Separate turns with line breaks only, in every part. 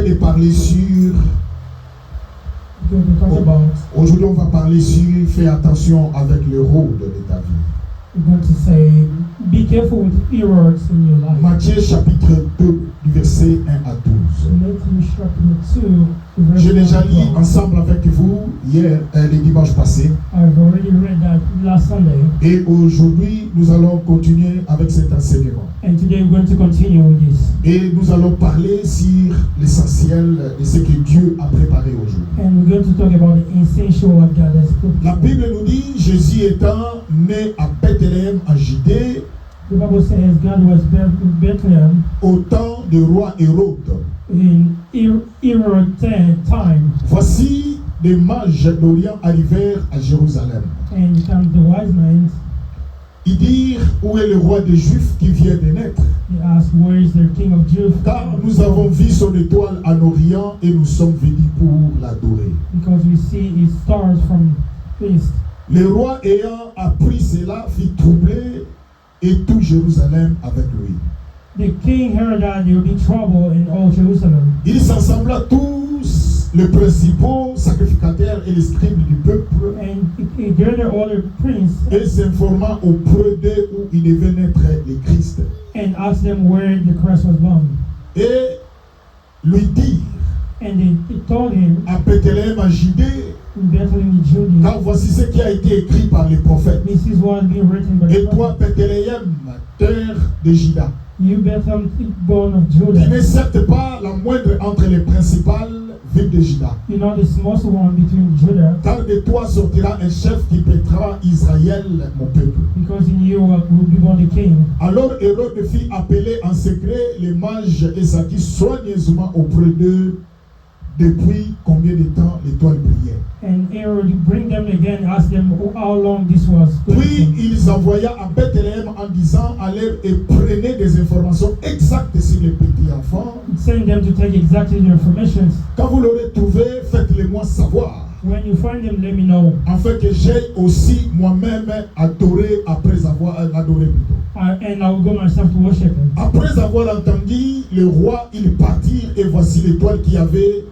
de parler sur... Aujourd'hui, on va parler sur fais attention avec le rôle de ta vie.
We're going to say, be careful with errors in your life.
Matthieu chapitre 2, du verset 1 à 12.
Matthew chapter 2, verse
J'ai déjà
1 to
lu
12.
ensemble avec vous hier, le dimanche passé.
I've already read that last Sunday,
Et aujourd'hui, nous allons continuer avec cet enseignement.
and today we're going to continue with this.
Et nous allons parler sur l'essentiel de ce que Dieu a préparé aujourd'hui.
And we're going to talk about the essential what God has put.
La Bible nous dit, Jésus étant né à Bethléem en Judée,
The Bible says God was born in Bethlehem
au temps du roi Hérode.
in Herod time,
Voici des mages d'Orient arrivèrent à Jérusalem.
and comes the wise men.
Ils dirent, où est le roi des Juifs qui vient de naître?
They asked, where is the king of Judah?
Car nous avons vu son étoile en Orient et nous sommes venus pour l'adorer.
Because we see his stars from east.
Le roi ayant appris cela fit troubler et tout Jérusalem avec lui.
The king heard that there would be trouble in all Jerusalem.
Il s'assembla tous les principaux sacrificateurs et les scribes du peuple
And he gathered all the prince
et s'informa auprès d'eux où il devait naître le Christ.
and asked them where the Christ was born.
Et lui dit
And they told him
à Bethléem en Judée,
in Bethlehem in Judea,
car voici ce qui a été écrit par les prophètes.
this is what has been written by
Et
the
toi,
prophet.
Bethléem, terre de Juda,
You Bethlehem, born of
qui n'est
Judah,
certes pas la moindre entre les principales villes de Juda.
you're not the smallest one between Judah,
Car de toi sortira un chef qui pétrera Israël, mon peuple.
because in you will be born the king.
Alors Hérode fit appeler en secret les mages et s'acquit soigneusement auprès d'eux depuis combien de temps l'étoile brillait.
And Herod bring them again, ask them how long this was.
Puis il envoya à Bethléem en disant, allez et prenez des informations exactes sur les petits enfants.
Send them to take exactly the information.
Quand vous l'aurez trouvé, faites-le-moi savoir,
When you find them, let me know.
afin que j'aille aussi moi-même adorer après avoir adoré plutôt.
And I will go myself to worship him.
Après avoir entendu le roi, il partit et voici l'étoile qui avait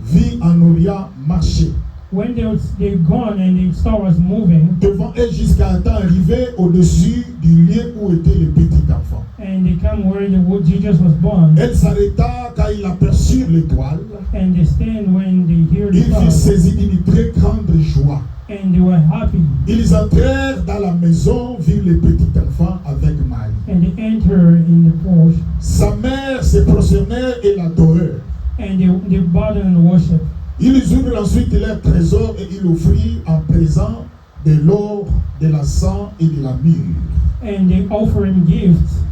vu en Orient marcher
When they're gone and the star was moving,
devant eux jusqu'à temps arrivé au-dessus du lieu où était le petit enfant.
and they come where Jesus was born,
Elle s'arrêta quand il aperçut l'étoile.
and they stand when they hear the
Il fut
star,
saisi d'une très grande joie.
and they were happy,
Ils entrèrent dans la maison, virent le petit enfant avec Marie.
and they enter in the porch,
Sa mère se prosternèrent et l'adorèrent.
and they bow down and worship.
Ils ouvrent ensuite leur trésor et ils offrirent en présent de l'or, de l'encens et de la myrrhe.
And they offer him gifts.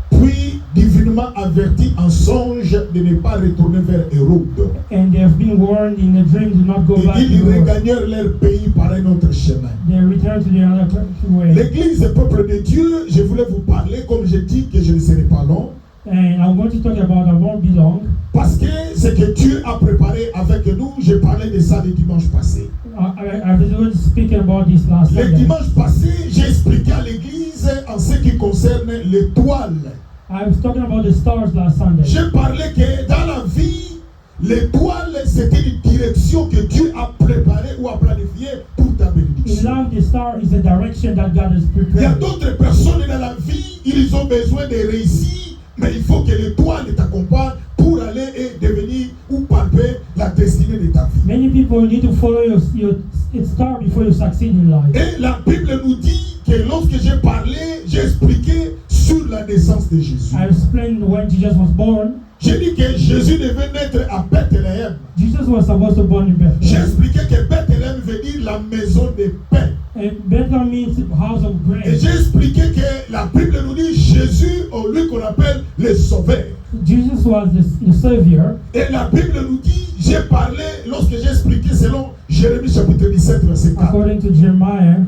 Puis, divinement averti en songe de ne pas retourner vers Hérode,
And they have been warned in a dream to not go
et
back
ils
to Europe.
regagnèrent leur pays par un autre chemin.
They return to the other way.
L'église et peuple de Dieu, je voulais vous parler, comme j'ai dit que je ne serai pas long,
And I'm going to talk about I won't be long.
parce que ce que Dieu a préparé avec nous, j'ai parlé de ça le dimanche passé.
I was going to speak about this last
Le
Sunday.
dimanche passé, j'ai expliqué à l'église en ce qui concerne l'étoile.
I was talking about the stars last Sunday.
J'ai parlé que dans la vie, l'étoile, c'était une direction que Dieu a préparée ou a planifiée pour ta
In
bénédiction.
life, the star is a direction that God has
Il y a
prepared.
d'autres personnes dans la vie, ils ont besoin de réussir, mais il faut que l'étoile t'accompagne pour aller et devenir ou palper la destinée de ta vie.
Many people need to follow your star before you succeed in life.
Et la Bible nous dit que lorsque j'ai parlé, j'ai expliqué sur la naissance de Jésus.
I explained when Jesus was born.
J'ai dit que Jésus devait naître à Bethléem.
Jesus was supposed to be born in
J'ai
Bethlehem.
expliqué que Bethléem veut dire la maison de paix.
And Bethlehem means house of
Et
grace.
j'ai expliqué que la Bible nous dit Jésus, lui qu'on appelle le Sauveur.
Jesus was the Savior.
Et la Bible nous dit, j'ai parlé, lorsque j'ai expliqué selon Jérémie chapitre 17, verset 4,
According to Jeremiah,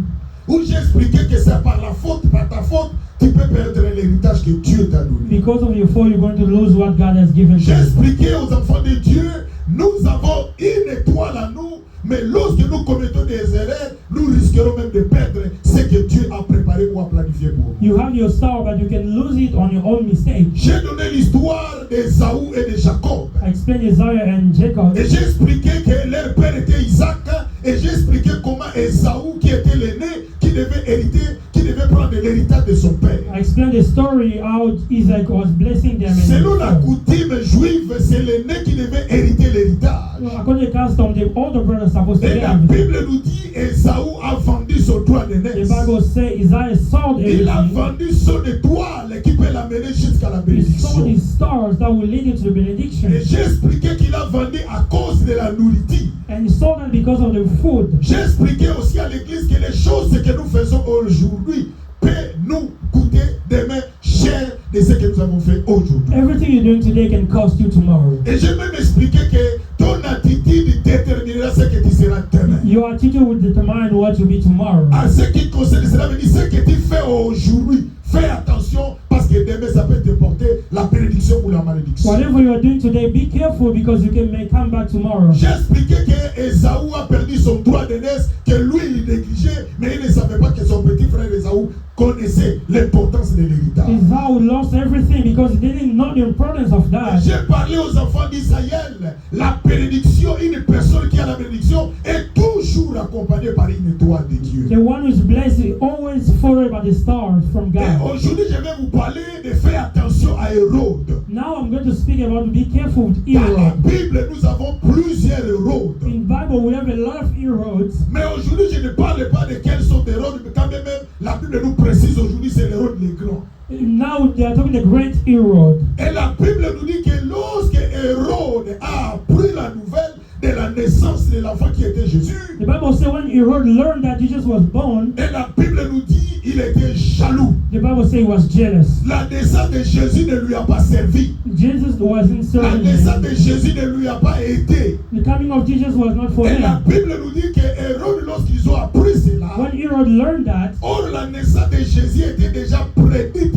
où j'ai expliqué que c'est par la faute, par ta faute, tu peux perdre l'héritage que Dieu t'a donné.
because of your fault, you're going to lose what God has given to
J'ai
you.
expliqué aux enfants de Dieu, nous avons une étoile à nous, mais lorsque nous commettons des erreurs, nous risquerons même de perdre ce que Dieu a préparé ou a planifié pour nous.
You have your star, but you can lose it on your own mistake.
J'ai donné l'histoire d'Ésaü et de Jacob.
I explained Isaiah and Jacob.
Et j'ai expliqué que leur père était Isaac. Et j'ai expliqué comment Ésaü, qui était l'aîné, qui devait hériter, qui devait prendre l'héritage de son père.
I explained the story how Isaac was blessing them.
Selon la coutume juive, c'est l'aîné qui devait hériter l'héritage.
According to the custom, the older brother is supposed to
Et
get
la
everything.
Bible nous dit Ésaü a vendu son droit
The
d'aînesse.
Bible says Isaiah sold
Il a
everything.
vendu son étoile qui peut l'amener jusqu'à la
He sold
bénédiction.
his stars that will lead you to the benediction.
Et j'ai expliqué qu'il a vendu à cause de la nourriture.
And he sold them because of the food.
J'ai expliqué aussi à l'église que les choses que nous faisons aujourd'hui peuvent nous coûter demain cher de ce que nous avons fait aujourd'hui.
Everything you're doing today can cost you tomorrow.
Et j'ai même expliqué que ton attitude déterminera ce que tu seras demain.
Your attitude will determine what you'll be tomorrow.
En ce qui concerne cela, veut dire ce que tu fais aujourd'hui, fais attention parce que demain ça peut te porter la bénédiction ou la malédiction.
Whatever you are doing today, be careful because you may come back tomorrow.
J'ai expliqué que Ésaü a perdu son droit d'aînesse, que lui il négligeait, mais il ne savait pas que son petit frère Ésaü connaissait l'importance de l'héritage.
Esau lost everything because he didn't know the importance of that.
J'ai parlé aux enfants d'Israël, la bénédiction, une personne qui a la bénédiction est toujours accompagnée par une étoile de Dieu.
The one who is blessed is always followed by the stars from
Et
God.
aujourd'hui, je vais vous parler de faire attention à Hérode.
Now I'm going to speak about be careful with
Dans la
Herod.
Bible, nous avons plusieurs Hérodes.
In Bible we have a lot of Herods.
Mais aujourd'hui, je ne parle pas de quels sont Hérodes, mais quand même, la Bible nous précise aujourd'hui, c'est l'Hérode le grand.
Now they are talking the great Herod.
Et la Bible nous dit que lorsque Hérode a appris la nouvelle de la naissance de l'enfant qui était Jésus,
The Bible says when Herod learned that Jesus was born,
et la Bible nous dit il était jaloux.
the Bible says he was jealous.
La naissance de Jésus ne lui a pas servi.
Jesus wasn't
La
serving
naissance
him.
de Jésus ne lui a pas aidé.
The coming of Jesus was not for
Et la
him.
Bible nous dit que Hérode, lorsqu'ils ont appris cela,
When Herod learned that,
or la naissance de Jésus était déjà prédite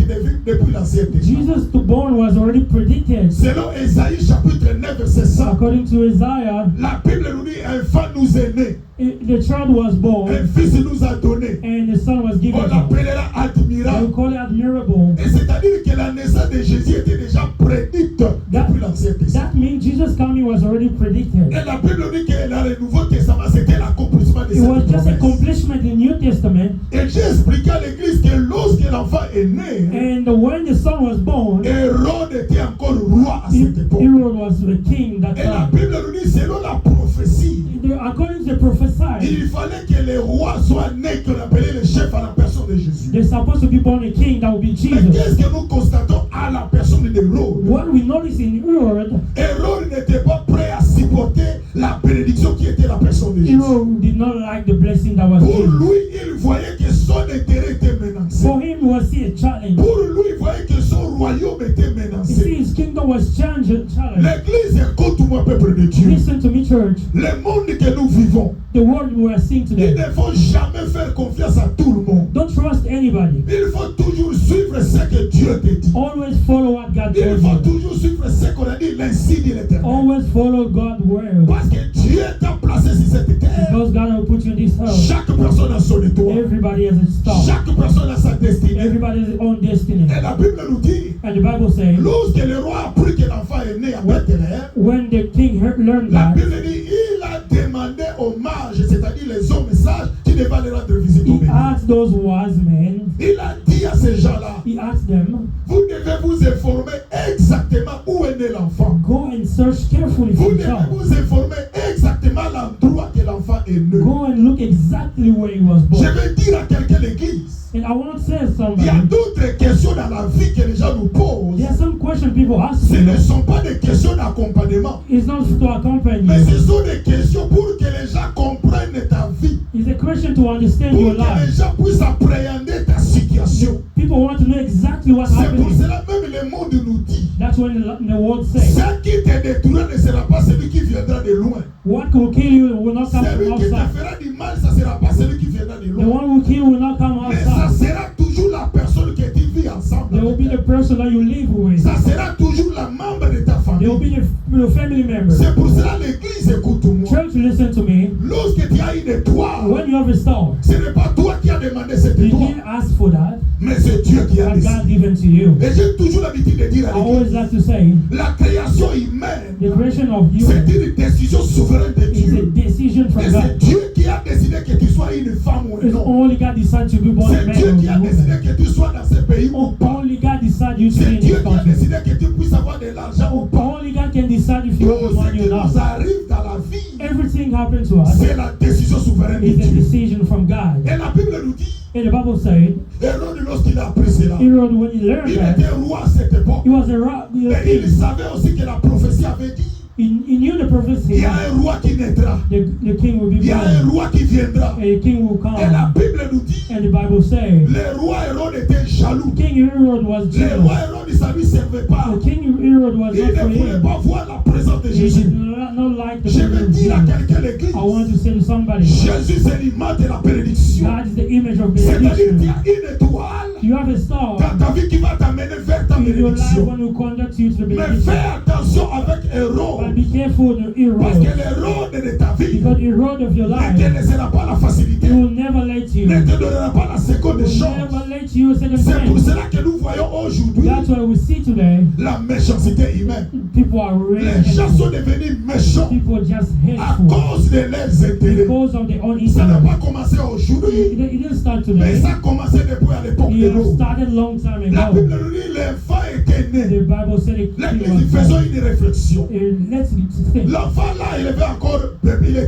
depuis l'Ancien Testament.
Jesus to born was already predicted.
Selon Ésaïe chapitre 9 verset 100,
According to Isaiah,
la Bible nous dit un enfant nous est né,
the child was born
un fils nous a donné.
and the son was given
On
to him.
l'appellera
They
admirable.
will call it admirable.
Et c'est-à-dire que la naissance de Jésus était déjà prédite depuis l'Ancien Testament.
That means Jesus' coming was already predicted.
Et la Bible nous dit que dans le Nouveau Testament, c'était l'accomplissement de
It was
cette
just a
promesse.
accomplishment in the New Testament.
Et j'ai expliqué à l'église que lorsque l'enfant est né,
And when the son was born,
Hérode était encore roi à cette époque.
Herod was the king that
Et la
time.
Bible nous dit, selon la prophétie,
According to the prophesy,
il fallait que les rois soient nés, qu'on appelait le chef à la personne de Jésus.
there's supposed to be born a king that will be
Mais
Jesus.
qu'est-ce que nous constatons à la personne d'Hérode?
What we notice in Herod,
Hérode n'était pas prêt à supporter la bénédiction qui était la personne de Jésus.
Herod did not like the blessing that was
Pour
given.
lui, il voyait que son intérêt était menacé.
For him, it was still a challenge.
Pour lui, il voyait que son royaume était
You see,
menacé.
his kingdom was challenged.
L'église, écoute-moi, peuple de Dieu.
Listen to me, church.
Le monde que nous vivons,
The world we are seeing
il
today.
ne faut jamais faire confiance à tout le monde.
Don't trust anybody.
Il faut toujours suivre ce que Dieu te dit.
Always follow what God
Il
tells
faut
you.
toujours suivre ce qu'on a dit, l'insigne de l'Éternel.
Always follow God's word.
Parce que Dieu t'a placé sur cette terre.
Because God will put you in this earth.
Chaque personne a son étoile.
Everybody has a star.
Chaque personne a sa destinée.
Everybody has his own destiny.
Et la Bible nous dit,
And the Bible says,
lorsque le roi a appris que l'enfant est né à Bethléem,
when the king learned
la
that,
Bible dit, il a demandé aux mages, c'est-à-dire les hommes sages, qui devaient aller rendre visite au
he
bébé.
asked those wise men,
Il a dit à ces gens-là,
he asked them,
vous devez vous informer exactement où est né l'enfant.
go and search carefully
Vous
for the
devez
child.
vous informer exactement l'endroit que l'enfant est né.
Go and look exactly where he was
Je
born.
vais dire à quelqu'un l'église,
And I want to say
il y a
something.
d'autres questions dans la vie que les gens nous posent.
There are some questions people ask
Ce ne
you.
sont pas des questions d'accompagnement,
It's not to accompany
mais
you.
ce sont des questions pour que les gens comprennent ta vie,
It's a question to understand
pour
your
que les
life.
gens puissent appréhender ta situation.
People want to know exactly what's
C'est pour
happening.
cela même le monde nous dit,
That's when the world says,
ce qui te détruira ne sera pas celui qui viendra de loin.
what will kill you will not come
Celui
from
qui te
outside.
fera du mal, ça ne sera pas celui qui viendra de
The
loin.
one who kill you will not come
Mais ça
outside.
sera toujours la personne que tu vis ensemble.
There will be the person that you live with.
Ça sera toujours la membre de ta famille.
They will
famille.
be your family members.
C'est pour cela l'église écoute-moi.
Church, listen to me.
Lorsque tu as une étoile,
When you have a star,
ce n'est pas toi qui as demandé cette
you
étoile,
didn't ask for that,
mais c'est Dieu qui a
but
décidé.
God given to you.
Et j'ai toujours l'habitude de dire
I
à
always
l'église,
like to say,
la création humaine,
the creation of you
c'est une décision souveraine de
is a
Dieu.
decision
Et
from
c'est
God.
Dieu qui a décidé que tu sois une femme ou un
It's
homme.
only God decide to be born a
C'est
man
Dieu
or
qui a
a
décidé
woman.
que tu sois dans ce pays ou pas.
Only God decide you to be
C'est
in
Dieu
this
qui a
country.
décidé que tu puisses avoir de l'argent ou pas.
Only God can decide if you have
Tout
the
ce
money
qui
or
nous
not.
arrive dans la vie,
Everything happens to us
c'est la décision souveraine de
is a
Dieu.
decision from God.
Et la Bible nous dit,
And the Bible said,
Hérode, lorsqu'il a appris cela,
Herod, when he learned
il
that,
était roi à cette époque.
he was a rock.
Mais il savait aussi que la prophétie avait dit,
He knew the
il
prophecy.
y a un roi qui naîtra.
The king will be
Il y a un
born.
roi qui viendra.
A king will
Et la
come.
Bible nous dit,
And the Bible says,
le roi Hérode était jaloux.
King Herod was
Le roi
jealous.
Hérode, ça ne lui servait pas.
The King Herod was
Il
not for
ne voulait
him.
pas voir la présence de
He
Jésus.
did not like the
Je veux
presence of
dire à
Jesus.
quelqu'un l'église,
I want to say to somebody,
Jésus c'est l'image de la bénédiction.
God is the image of
C'est-à-dire qu'il y
benediction.
a une étoile
You have a star
dans ta vie qui va t'amener vers ta
in your life
bénédiction.
when you conduct you to the
Mais
benediction.
fais attention avec
But
Hérode.
be careful of the
Parce que
Herod.
l'Hérode de ta vie
Because the road of your
ne
life
te laissera pas la facilité.
he will never let you.
Ne te donnera pas la seconde
Will
chance.
never let you a second
C'est pour
chance.
cela que nous voyons aujourd'hui
That's why we see today
la méchanceté humaine.
people are really
Les gens sont
hateful.
devenus méchants
People just
à
hateful
cause de leurs intérêts.
because of their own
Ça n'a
intellect.
pas commencé aujourd'hui,
It didn't start
mais
today.
ça a commencé depuis à l'époque de
It
l'eau.
started long time
La
ago.
Bible nous dit l'enfant était né.
The Bible said it
L'église, faisons une réflexion.
let's think.
L'enfant là, il était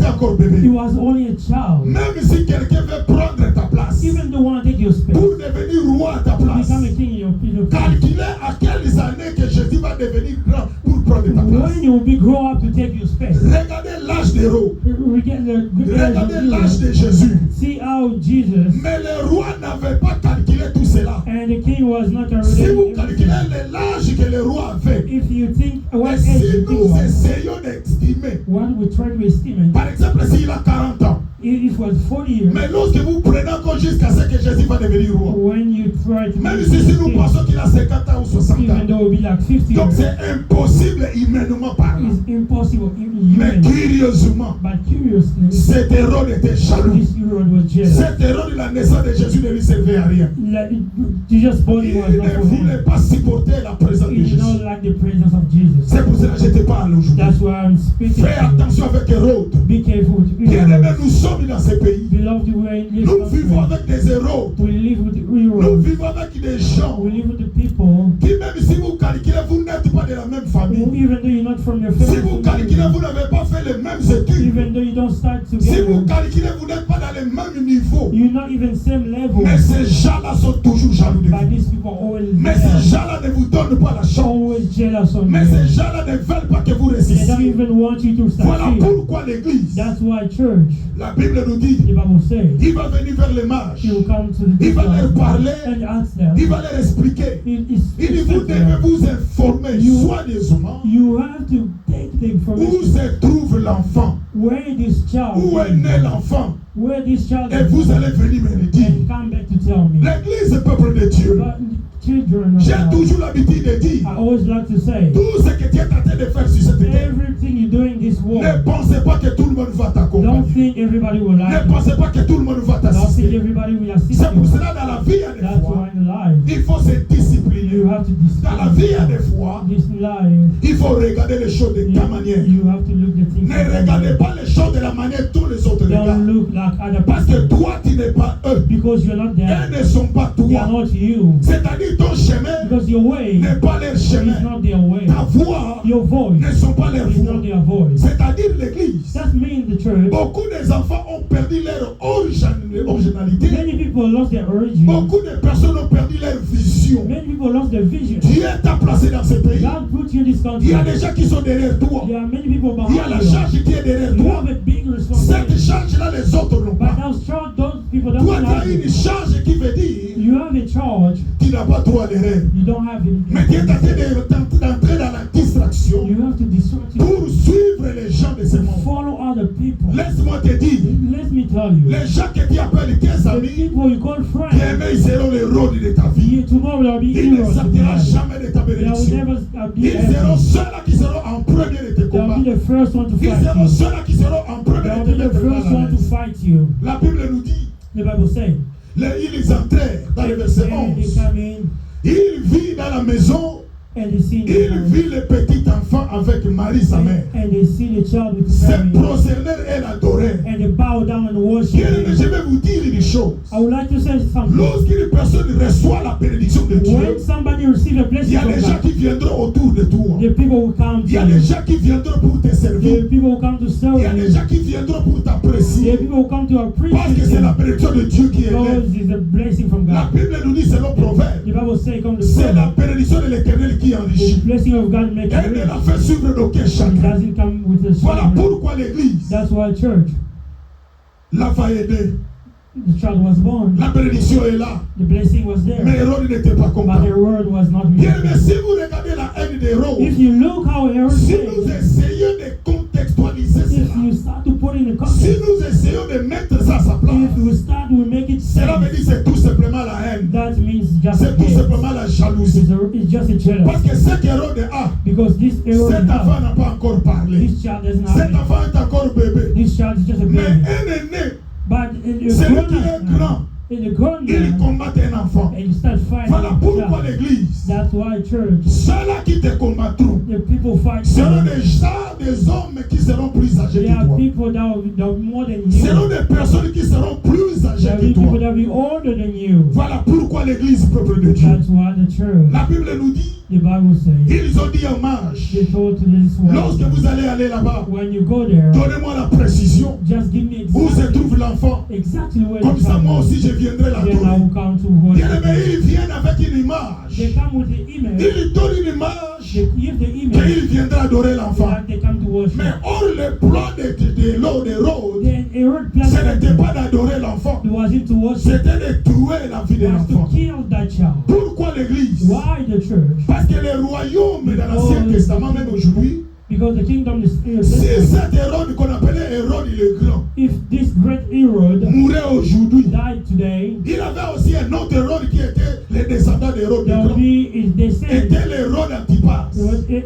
encore
He
bébé.
was only a child.
Même si quelqu'un veut prendre ta place,
Even though want to take your space,
pour devenir roi à ta
to
place,
become a king in your place.
calculez à quelles années que Jésus va devenir grand pour prendre ta place.
When you will be grow up to take your space,
Regardez l'âge d'Héros.
we get the
Regardez l'âge de Jésus.
See how Jesus
Mais le roi n'avait pas calculé tout cela.
and the king was not
Si vous
already.
calculez l'âge que le roi avait,
If you think what
et
age
si
the king
nous
was,
essayons d'estimer,
what we try to estimate,
par exemple, s'il a 40 ans,
if it was 40 years,
mais lorsque vous prenez en compte jusqu'à ce que Jésus va devenir roi,
when you try to
même
make
si nous
king,
pensons qu'il a 50 ans ou 60
even
ans,
though it will be like 50
donc
years,
c'est impossible humainement parlant.
it's impossible in
Mais
human.
curieusement,
But curiously,
cet Hérode était jaloux.
this Herod was jealous.
Cet Hérode, la naissance de Jésus ne lui servait à rien.
Like, Jesus' body was
Il
not
ne
for
voulait
him.
pas supporter la présence de
He did
Jésus.
not like the presence of Jesus.
C'est pour cela que je te parle aujourd'hui.
That's why I'm speaking.
Fais
to you.
attention avec Hérode.
Be careful with
Bien-aimés,
Herod.
nous sommes dans ce pays.
Beloved, we are in this
Nous vivons
country.
avec des héros.
We live with
Nous
Herod.
vivons avec des gens
We live with the people.
qui, même si vous calculez, vous n'êtes pas de la même
Who,
famille.
even though you're not from your
Si
family,
vous calculez, vous n'avez pas fait les mêmes études.
even though you don't start
Si vous
together,
calculez, vous n'êtes pas dans les mêmes niveaux.
you're not even same level.
Mais ces gens-là sont toujours jaloux de
But
vous.
these people are always
Mais ces
jealous.
gens-là ne vous donnent pas la chance.
Always jealous on
Mais
you.
ces gens-là ne veulent pas que vous
They don't
réussissiez.
even want you to
Voilà
succeed.
pourquoi l'Église,
That's why church,
la Bible nous dit,
the Bible says,
il va venir vers les mages.
he will come to the
Il va leur parler.
and ask them.
Il va leur expliquer.
He
Il dit, vous devez vous informer soigneusement
You have to take the
où
information
se trouve l'enfant,
where this child
où est né l'enfant,
where this child
et vous allez venir me le dire.
and come back to tell me.
L'Église, peuple de Dieu,
But children of
j'ai
God,
toujours l'habitude de dire,
I always like to say,
tout ce que tu es en train de faire sur cette terre,
everything you do in this
ne
world,
pensez pas que tout le monde va
don't
t'accompagner.
think everybody will like
Ne
you.
pensez pas que tout le monde va
Don't think
t'assister.
everybody will assist
C'est pour
you.
cela, dans la vie, il y a des
That's
fois,
why in life,
il faut se discipliner.
you have to
Dans la vie, il y a des
discipline.
fois,
This life,
il faut regarder les choses de ta manière.
you have to look the things.
Ne regardez pas les choses de la manière dont les autres
Don't
regardent.
look like other
Parce que
people
toi, tu n'es pas eux.
because you're not there.
Eux ne sont pas
They are
toi.
not you.
C'est-à-dire ton chemin
Because your way
n'est pas leur
is
chemin.
not their way.
Ta voix
Your voice
ne sont pas leur
is not
voix.
their voice.
C'est-à-dire l'église.
That means the church.
Beaucoup des enfants ont perdu leur originalité.
Many people lost their origin.
Beaucoup de personnes ont perdu leur vision.
Many people lost their vision.
Dieu t'a placé dans ce pays.
God put you in this
Il
country.
y a des gens qui sont derrière toi.
There are many people
Il y a la
behind you.
charge qui est derrière
You
toi.
have a big
Cette
responsibility.
charge-là, les autres n'ont
But
pas.
those charge, those people don't
Toi, tu as
have
une
it.
charge qui veut dire
You have a charge.
tu n'as pas droit d'erreur.
You don't have it.
Mais tu es en train d'entrer dans la distraction
You have to distract you.
pour suivre les gens de ce monde.
Follow other people.
Laisse-moi te dire,
Let me tell you.
les gens que tu appelles tes
The
amis,
people you call friends,
bien-aimés, ils seront les rôles de ta vie.
tomorrow there will be
Il ne
heroes.
sortira jamais de ta
There will
bénédiction.
never be
Ils seront
enemies.
ceux-là qui seront en premier de tes
There
combats.
will be the first one to
Ils
fight
seront
you.
ceux-là qui seront en premier
There
de
will
te
be the
mettre mal
first
à
one to
l'aise.
fight you.
La Bible nous dit,
The Bible says.
ils entrèrent dans le verset
And they
11.
come in
Il vit dans la maison,
and they see
il vit le petit enfant avec Marie, sa mère.
and they see the child with
Se
Mary.
prosternèrent et l'adorèrent.
And they bow down and worship
Bien-aimés,
him.
je vais vous dire une chose.
I would like to say something.
Lorsqu'une personne reçoit la bénédiction de Dieu,
When somebody receives a
il y
blessing
a
from
des gens
God,
qui viendront autour de toi.
the people will come
Il
to
y a des
you.
gens qui viendront pour te
The
servir.
people will come to serve
Il y a des
you.
gens qui viendront pour
The
t'apprécier.
people will come to
Parce que
appreciate
c'est la
you.
bénédiction de Dieu qui est là.
Because it's a blessing from
La
God.
Bible nous dit, c'est le proverbe.
The Bible says, come to
C'est la
serve.
bénédiction de l'Éternel qui
The
enrichit.
blessing of God makes
Elle
it
ne la
rich.
fait suivre d'aucun
It
chacun.
doesn't come with a
Voilà
sorrow.
pourquoi l'Église
That's why church,
l'a va aider.
the child was born.
La bénédiction est là.
The blessing was
Mais
there.
Hérode n'était pas
But
content.
the word was not
Bien, mais
received.
si vous regardez la haine d'Hérode,
If you look how Herod
si nous
says,
essayons de contextualiser
if
cela,
you start to put in the
si
context,
nous essayons de mettre ça à sa place,
if we start, we make it
cela veut
sense.
dire c'est tout simplement la haine.
That means just
C'est tout
hate.
simplement la jalousie.
It's just a
Parce
jealous.
que ce qu'Hérode a,
Because this Herod
cet enfant
has,
n'a pas encore parlé.
this child doesn't have
Cet
it.
enfant est encore bébé.
This child is just a
Mais
baby.
un aîné,
But in a
celui
grown
qui est grand,
in a grown
il
man,
combat un enfant.
and you start fighting
Voilà
with
pourquoi
child.
l'Église,
That's why church,
ceux-là qui te combattront,
the people fight.
seront des hommes qui seront plus âgés
There
que
are
toi.
people that are more than
Seront
you.
des personnes qui seront plus
There
âgées
will
que
be people
toi.
that will be older than you.
Voilà pourquoi l'Église, peuple de Dieu.
That's why the church,
La Bible nous dit,
the Bible says,
ils ont dit en marche,
they told to this
lorsque
one,
vous allez aller là-bas,
when you go there,
donnez-moi la précision
just give me
où se
exactly,
trouve l'enfant.
exactly where
Comme
the
ça,
child
moi
is.
aussi, je viendrai
Then I
l'adorer.
will come to worship.
Bien aimé, ils viennent avec une
They
image.
come with the image.
Ils donnent une image
They give the image
qu'il viendra adorer l'enfant.
that they come to worship.
Mais or, le plan de l'Hérode,
Then Herod
ce
planned
n'était pas d'adorer l'enfant,
it wasn't to worship,
c'était de tuer la vie de
was to
l'enfant.
kill that child.
Pourquoi l'Église?
Why the church?
Parce que le royaume dans l'Ancien Testament, même aujourd'hui,
Because the kingdom is
si cet Hérode qu'on appelait Hérode le Grand
if this great Herod
mourait aujourd'hui,
died today,
il avait aussi un autre Hérode qui était le descendant d'Hérode le
there will
Grand,
be, if they say,
était l'Hérode Antipas.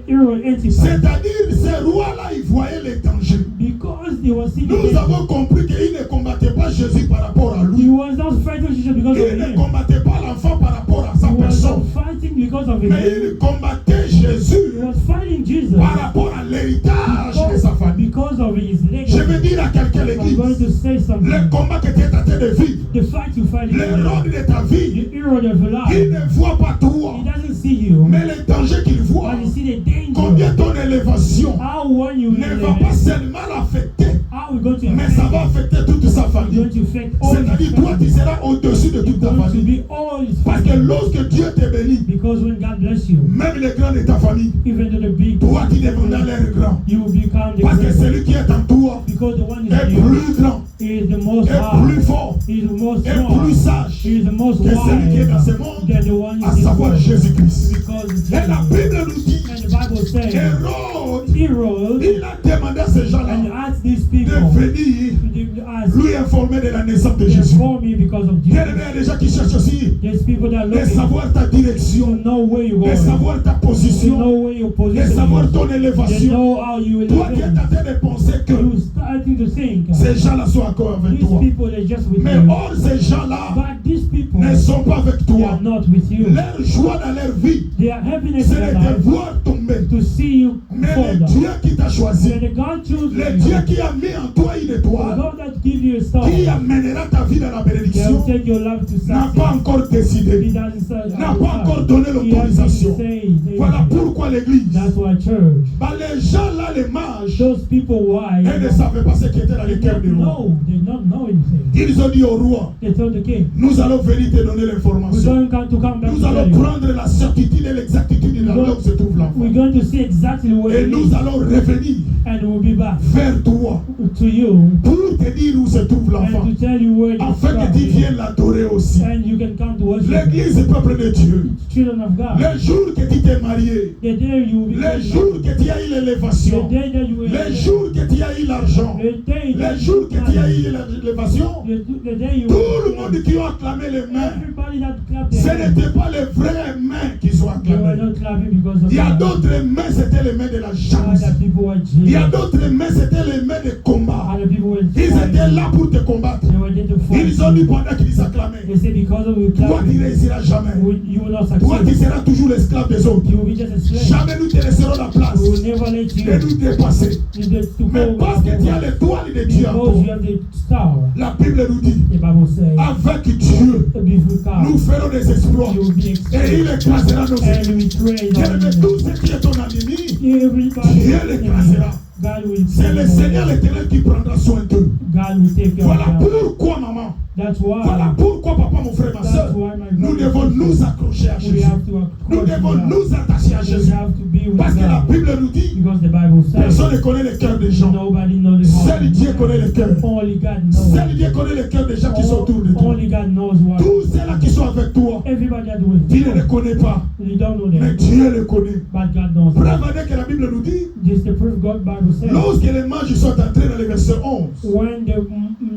Herod Antipas.
C'est-à-dire, ces rois-là, ils voyaient les dangers.
Because they were seeing
Nous avons compris qu'il ne combattait pas Jésus par rapport à
he
lui.
was not fighting Jesus because of
Il ne
him.
combattait pas l'enfant par rapport à sa
He was
personne.
not fighting because of him.
Mais il combattait Jésus
He was fighting Jesus
par rapport à l'héritage de sa famille.
because of his
Je
legacy.
veux dire à quelqu'un
I'm going
l'église,
to say
le
something.
combat que tu es en train de vivre,
The fight you fight in
l'Hérode de ta vie,
the Herod of your
il
life,
ne voit pas toi,
he doesn't see you,
mais les dangers qu'il voit,
but he see the danger.
combien ton élévation
How when you
ne va pas seulement l'affecter,
how we going to
mais ça va affecter toute sa
we're
famille.
going to affect all his
C'est-à-dire, toi, tu
family.
seras au-dessus de toute ta
Going to
famille.
be all his
Parce que
family.
lorsque Dieu te bénit,
Because when God bless you,
même les grands de ta famille,
even though the big,
toi qui deviendras leur grand.
you will become the
Parce que
great.
celui qui est en toi
Because the one is
est
in you
plus grand,
is the most
est
high,
plus fort,
is the most
est
strong,
plus sage
is the most
que celui qui est dans
wise
ce monde,
than the one
à
is in
savoir
the world.
Jésus-Christ.
Because
Et la
Jesus.
Bible nous dit,
And the Bible says,
Hérode,
Herod
il a demandé à ces gens-là
and asked these
de
people
venir
to ask,
lui informer de la naissance de
they
Jésus.
for me because of
Bien
Jesus.
aimé, il y a des gens qui cherchent aussi
There's people that
de
look
savoir ta
to
direction,
know where you're
de
going,
savoir ta
to
position,
know where your
de
position
savoir
is,
ton
they
élévation.
know how you will
Toi qui es en
live.
train de penser que
You starting to think
ces gens-là sont encore avec
these
toi.
people they're just with
Mais
you,
or, ces gens-là
but these people
ne sont pas avec
they
toi.
are not with you.
Leur joie dans leur vie,
Their happiness
c'est
in their
de te
life
voir tomber.
to see you
Mais
fall
le
down.
Dieu qui t'a choisi,
When the God chooses
le
you,
Dieu qui a mis en toi une
the
étoile,
God that gives you a star,
qui amènera ta vie dans la
they'll
bénédiction,
take your life to
n'a
success.
pas encore
He
décidé,
doesn't say,
n'a pas encore donné
He hasn't
l'autorisation.
said,
Voilà pourquoi l'église,
that's why church,
bah, les gens là, les mages,
those people why
ils ne savaient pas ce qui était dans
they
le cœur
don't
du roi.
know, they don't know anything.
Ils ont dit au roi,
They told the king,
nous allons venir te donner
we're
l'information.
going to come back
Nous
to tell
allons
you.
prendre la certitude et l'exactitude de là où se trouve l'enfant.
We're going to see exactly where
Et
it
nous
is.
allons revenir
and will be back
vers toi
to you
pour te dire où se trouve l'enfant,
and to tell you where
afin que
the
tu
child is.
viennes l'adorer aussi.
And you can come to worship
L'église est peuple de Dieu.
children of God.
Le jour que tu t'es marié,
The day you will be
le jour que tu as eu
the
l'élévation,
day that you will
le jour que tu as eu l'argent,
the day
le
that
jour que tu as eu l'élévation,
the day you
tout
will
le monde qui a acclamé les mains,
everybody that clapped
ce
their hands,
n'était pas les vraies mains qui sont
they were
acclamées.
not clapping because of
Il y a
that.
d'autres mains, c'était les mains de la chance.
Other people were
Il y a
jealous.
d'autres mains, c'était les mains de combat.
Other people were
Ils étaient là pour te combattre.
They were there to fight.
Ils ont dit pendant qu'ils acclamaient,
They said because of you
toi tu
clapping,
ne réussiras jamais.
you will not
Toi tu
succeed.
seras toujours l'esclave des autres.
You will be just a slave.
Jamais nous te laisserons la place
We will never let you
de nous dépasser.
to
Mais
go
parce que tu as l'étoile de Dieu en
because you
toi,
have the star.
la Bible nous dit,
The Bible says,
avec Dieu,
before God,
nous ferons des exploits.
you will be
Et il
exposed.
écrasera nos ennemis.
And we praise
Bien
our
aimé,
enemy.
tout ce qui est ton ennemi,
Everybody,
Dieu l'écrasera.
God will
C'est le Seigneur l'Éternel qui prendra soin d'eux.
God will take care
Voilà
of them.
pourquoi, maman.
That's why.
Voilà pourquoi, papa, mon frère, ma
That's
soeur,
why my
nous
brother
devons
and
nous
sister,
accrocher à
we
Jésus.
have to
Nous
accord
devons
with God.
nous attacher à
We
Jésus.
have to be with
Parce que la
God.
Bible nous dit,
Because the Bible says,
personne ne connaît le cœur des gens.
nobody knows the heart.
Seul Dieu connaît le cœur.
Only God knows.
Seul Dieu connaît le cœur des gens qui sont autour de toi.
Only God knows what.
Tous ceux-là qui sont avec toi,
Everybody that will.
tu ne les connais pas.
You don't know
Mais
them.
Dieu les connaît.
But God knows them.
Preuve année que la Bible nous dit,
This is the proof God Bible says.
lorsque les mages sont entrés dans le verset 11,
When the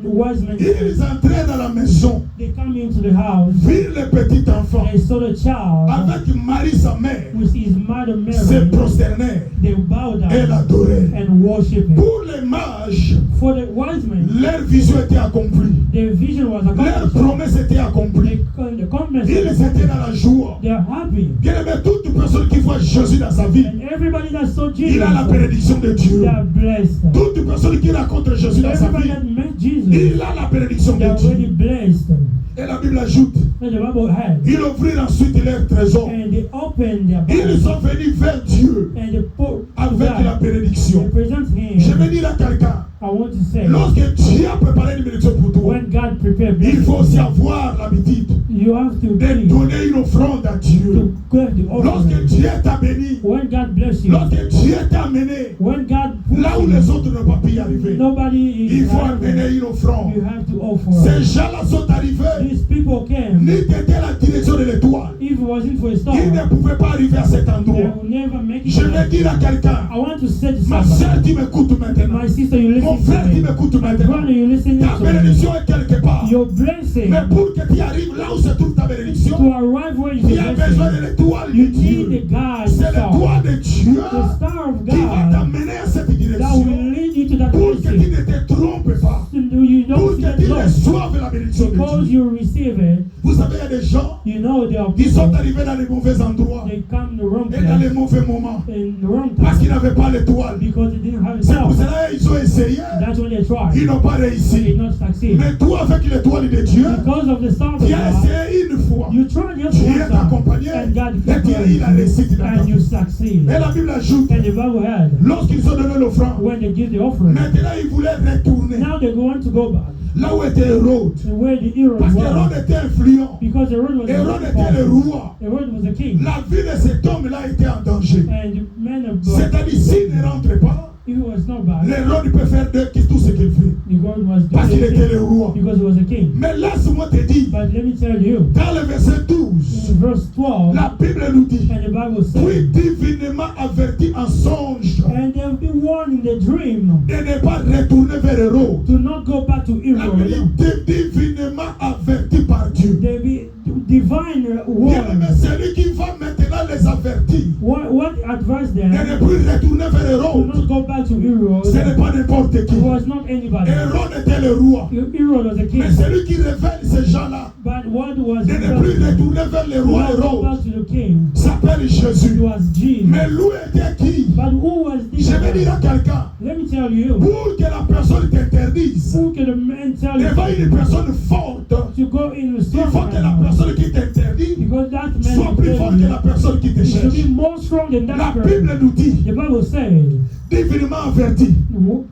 wise men
ils entraient dans la maison,
they come into the house,
virent le petit enfant
they saw the child
avec Marie sa mère,
with his mother
se
Mary.
prosternèrent
They bowed
et
down
l'adoraient.
and worship him.
Pour les mages,
For the wise men,
leur vision était accomplie.
their vision was
Leur
accomplished.
promesse était accomplie.
The conference,
Ils étaient dans la joie.
they are happy.
Bien aimé, toute personne qui voit Jésus dans sa vie,
And everybody that saw Jesus,
il a la bénédiction de Dieu.
they are blessed.
Toute personne qui rencontre Jésus dans sa
Everybody
vie,
that met Jesus,
il a la bénédiction
they are
de Dieu.
already blessed.
Et la Bible ajoute,
And the Bible had.
ils ouvrirent ensuite leur trésor.
And they opened their
Ils
Bible.
sont venus vers Dieu
And they put to
avec la
God.
bénédiction.
They present
Je
him.
vais dire à quelqu'un,
I want to say,
lorsque Dieu a préparé une bénédiction pour toi,
when God prepared
il faut aussi
blessings,
avoir l'habitude
you have to
de
be
donner une offrande à Dieu.
to give the
Lorsque
offering.
Dieu t'a béni,
When God bless you,
lorsque Dieu t'a amené
when God puts
là où
you,
les autres n'ont pas pu y arriver,
nobody
il
is
faut
having.
amener une offrande.
You have to offer.
Ces gens-là sont arrivés,
These people came.
ni t'étais la direction de l'étoile.
If it wasn't for a star,
Ils ne pouvaient pas arriver à cet
they
endroit.
will never make it.
Je vais dire à quelqu'un,
I want to say to
ma
somebody,
soeur, tu m'écoutes maintenant.
my sister, you
Mon
listen
frère,
to
tu
me.
m'écoutes
My
maintenant.
brother, you listen
Ta
to me.
bénédiction est quelque part.
Your blessing
Mais pour que tu arrives là où se trouve ta bénédiction,
to arrive where you
tu as besoin de l'étoile de
you need the
Dieu.
God
C'est
star,
l'étoile de Dieu
the star of
qui va
God
t'amener à cette
that
direction
will lead you to that
pour que tu
blessing.
ne te trompes pas,
You
pour
don't see
que
that
tu
loss.
reçoives la bénédiction de
Because
Dieu.
you receive it,
Vous savez, il y a des gens
you know there are
qui sont
people,
arrivés dans les mauvais endroits
they come the wrong
et dans les
place
mauvais moments
in the wrong
parce qu'ils
time
n'avaient pas l'étoile.
because they didn't have a
C'est pour
star.
cela qu'ils ont essayé,
That's when they tried.
ils n'ont pas
They
réussi.
did not succeed.
Mais toi, avec l'étoile de Dieu,
Because of the star of
tu as
God,
essayé une fois.
you tried just
Dieu
one
t'a
time
accompagné
and God
et tu as eu la réussite dans ta
and you
vie.
succeed.
Et la Bible ajoute,
And the Bible had,
lorsqu'ils ont donné l'offrande,
when they give the offering,
maintenant ils voulaient retourner
now they want to go back
là où était Hérode.
to where the Herod
Parce qu'Hérode
was.
était influent.
Because Herod was
Hérode
the
était le roi.
Herod was the king.
La vie de cet homme-là était en danger.
And the man of God,
C'est-à-dire, s'il ne rentre pas,
if it was not bad,
l'Hérode peut faire tout ce qu'il veut.
the God was
Parce qu'il était le
king
roi.
because he was a king.
Mais laisse-moi te dire,
But let me tell you,
dans le verset 12,
in verse 12,
la Bible nous dit,
and the Bible says,
puis divinement averti en songe
and they'll be warned in the dream
de ne pas retourner vers Hérode.
to not go back to
La Bible
Herod.
dit divinement averti par Dieu.
They'll be divine
Bien aimé,
warned.
celui qui va maintenant les avertir
What advised
de
them
ne plus retourner vers
to
Hérode.
not go back to Herod?
Ce n'est pas n'importe qui.
It was not anybody.
Hérode était le roi.
Herod was a king.
Mais celui qui révèle ces gens-là
But what was
de
the
ne plus
person
retourner vers le
to
roi
not go
Hérode
back to the king?
s'appelle
It
Jésus.
was Jesus.
Mais lui était qui?
But who was this?
Je vais dire à
man?
quelqu'un,
Let me tell you.
pour que la personne t'interdise,
Who can the man tell you
devant une personne forte,
to go in with
il faut que la
strong man?
personne qui t'interdit
Because that man
soit plus fort que la personne qui te
should
cherche.
be more strong than
La
that
Bible
person.
nous dit,
The Bible says,
divinement averti,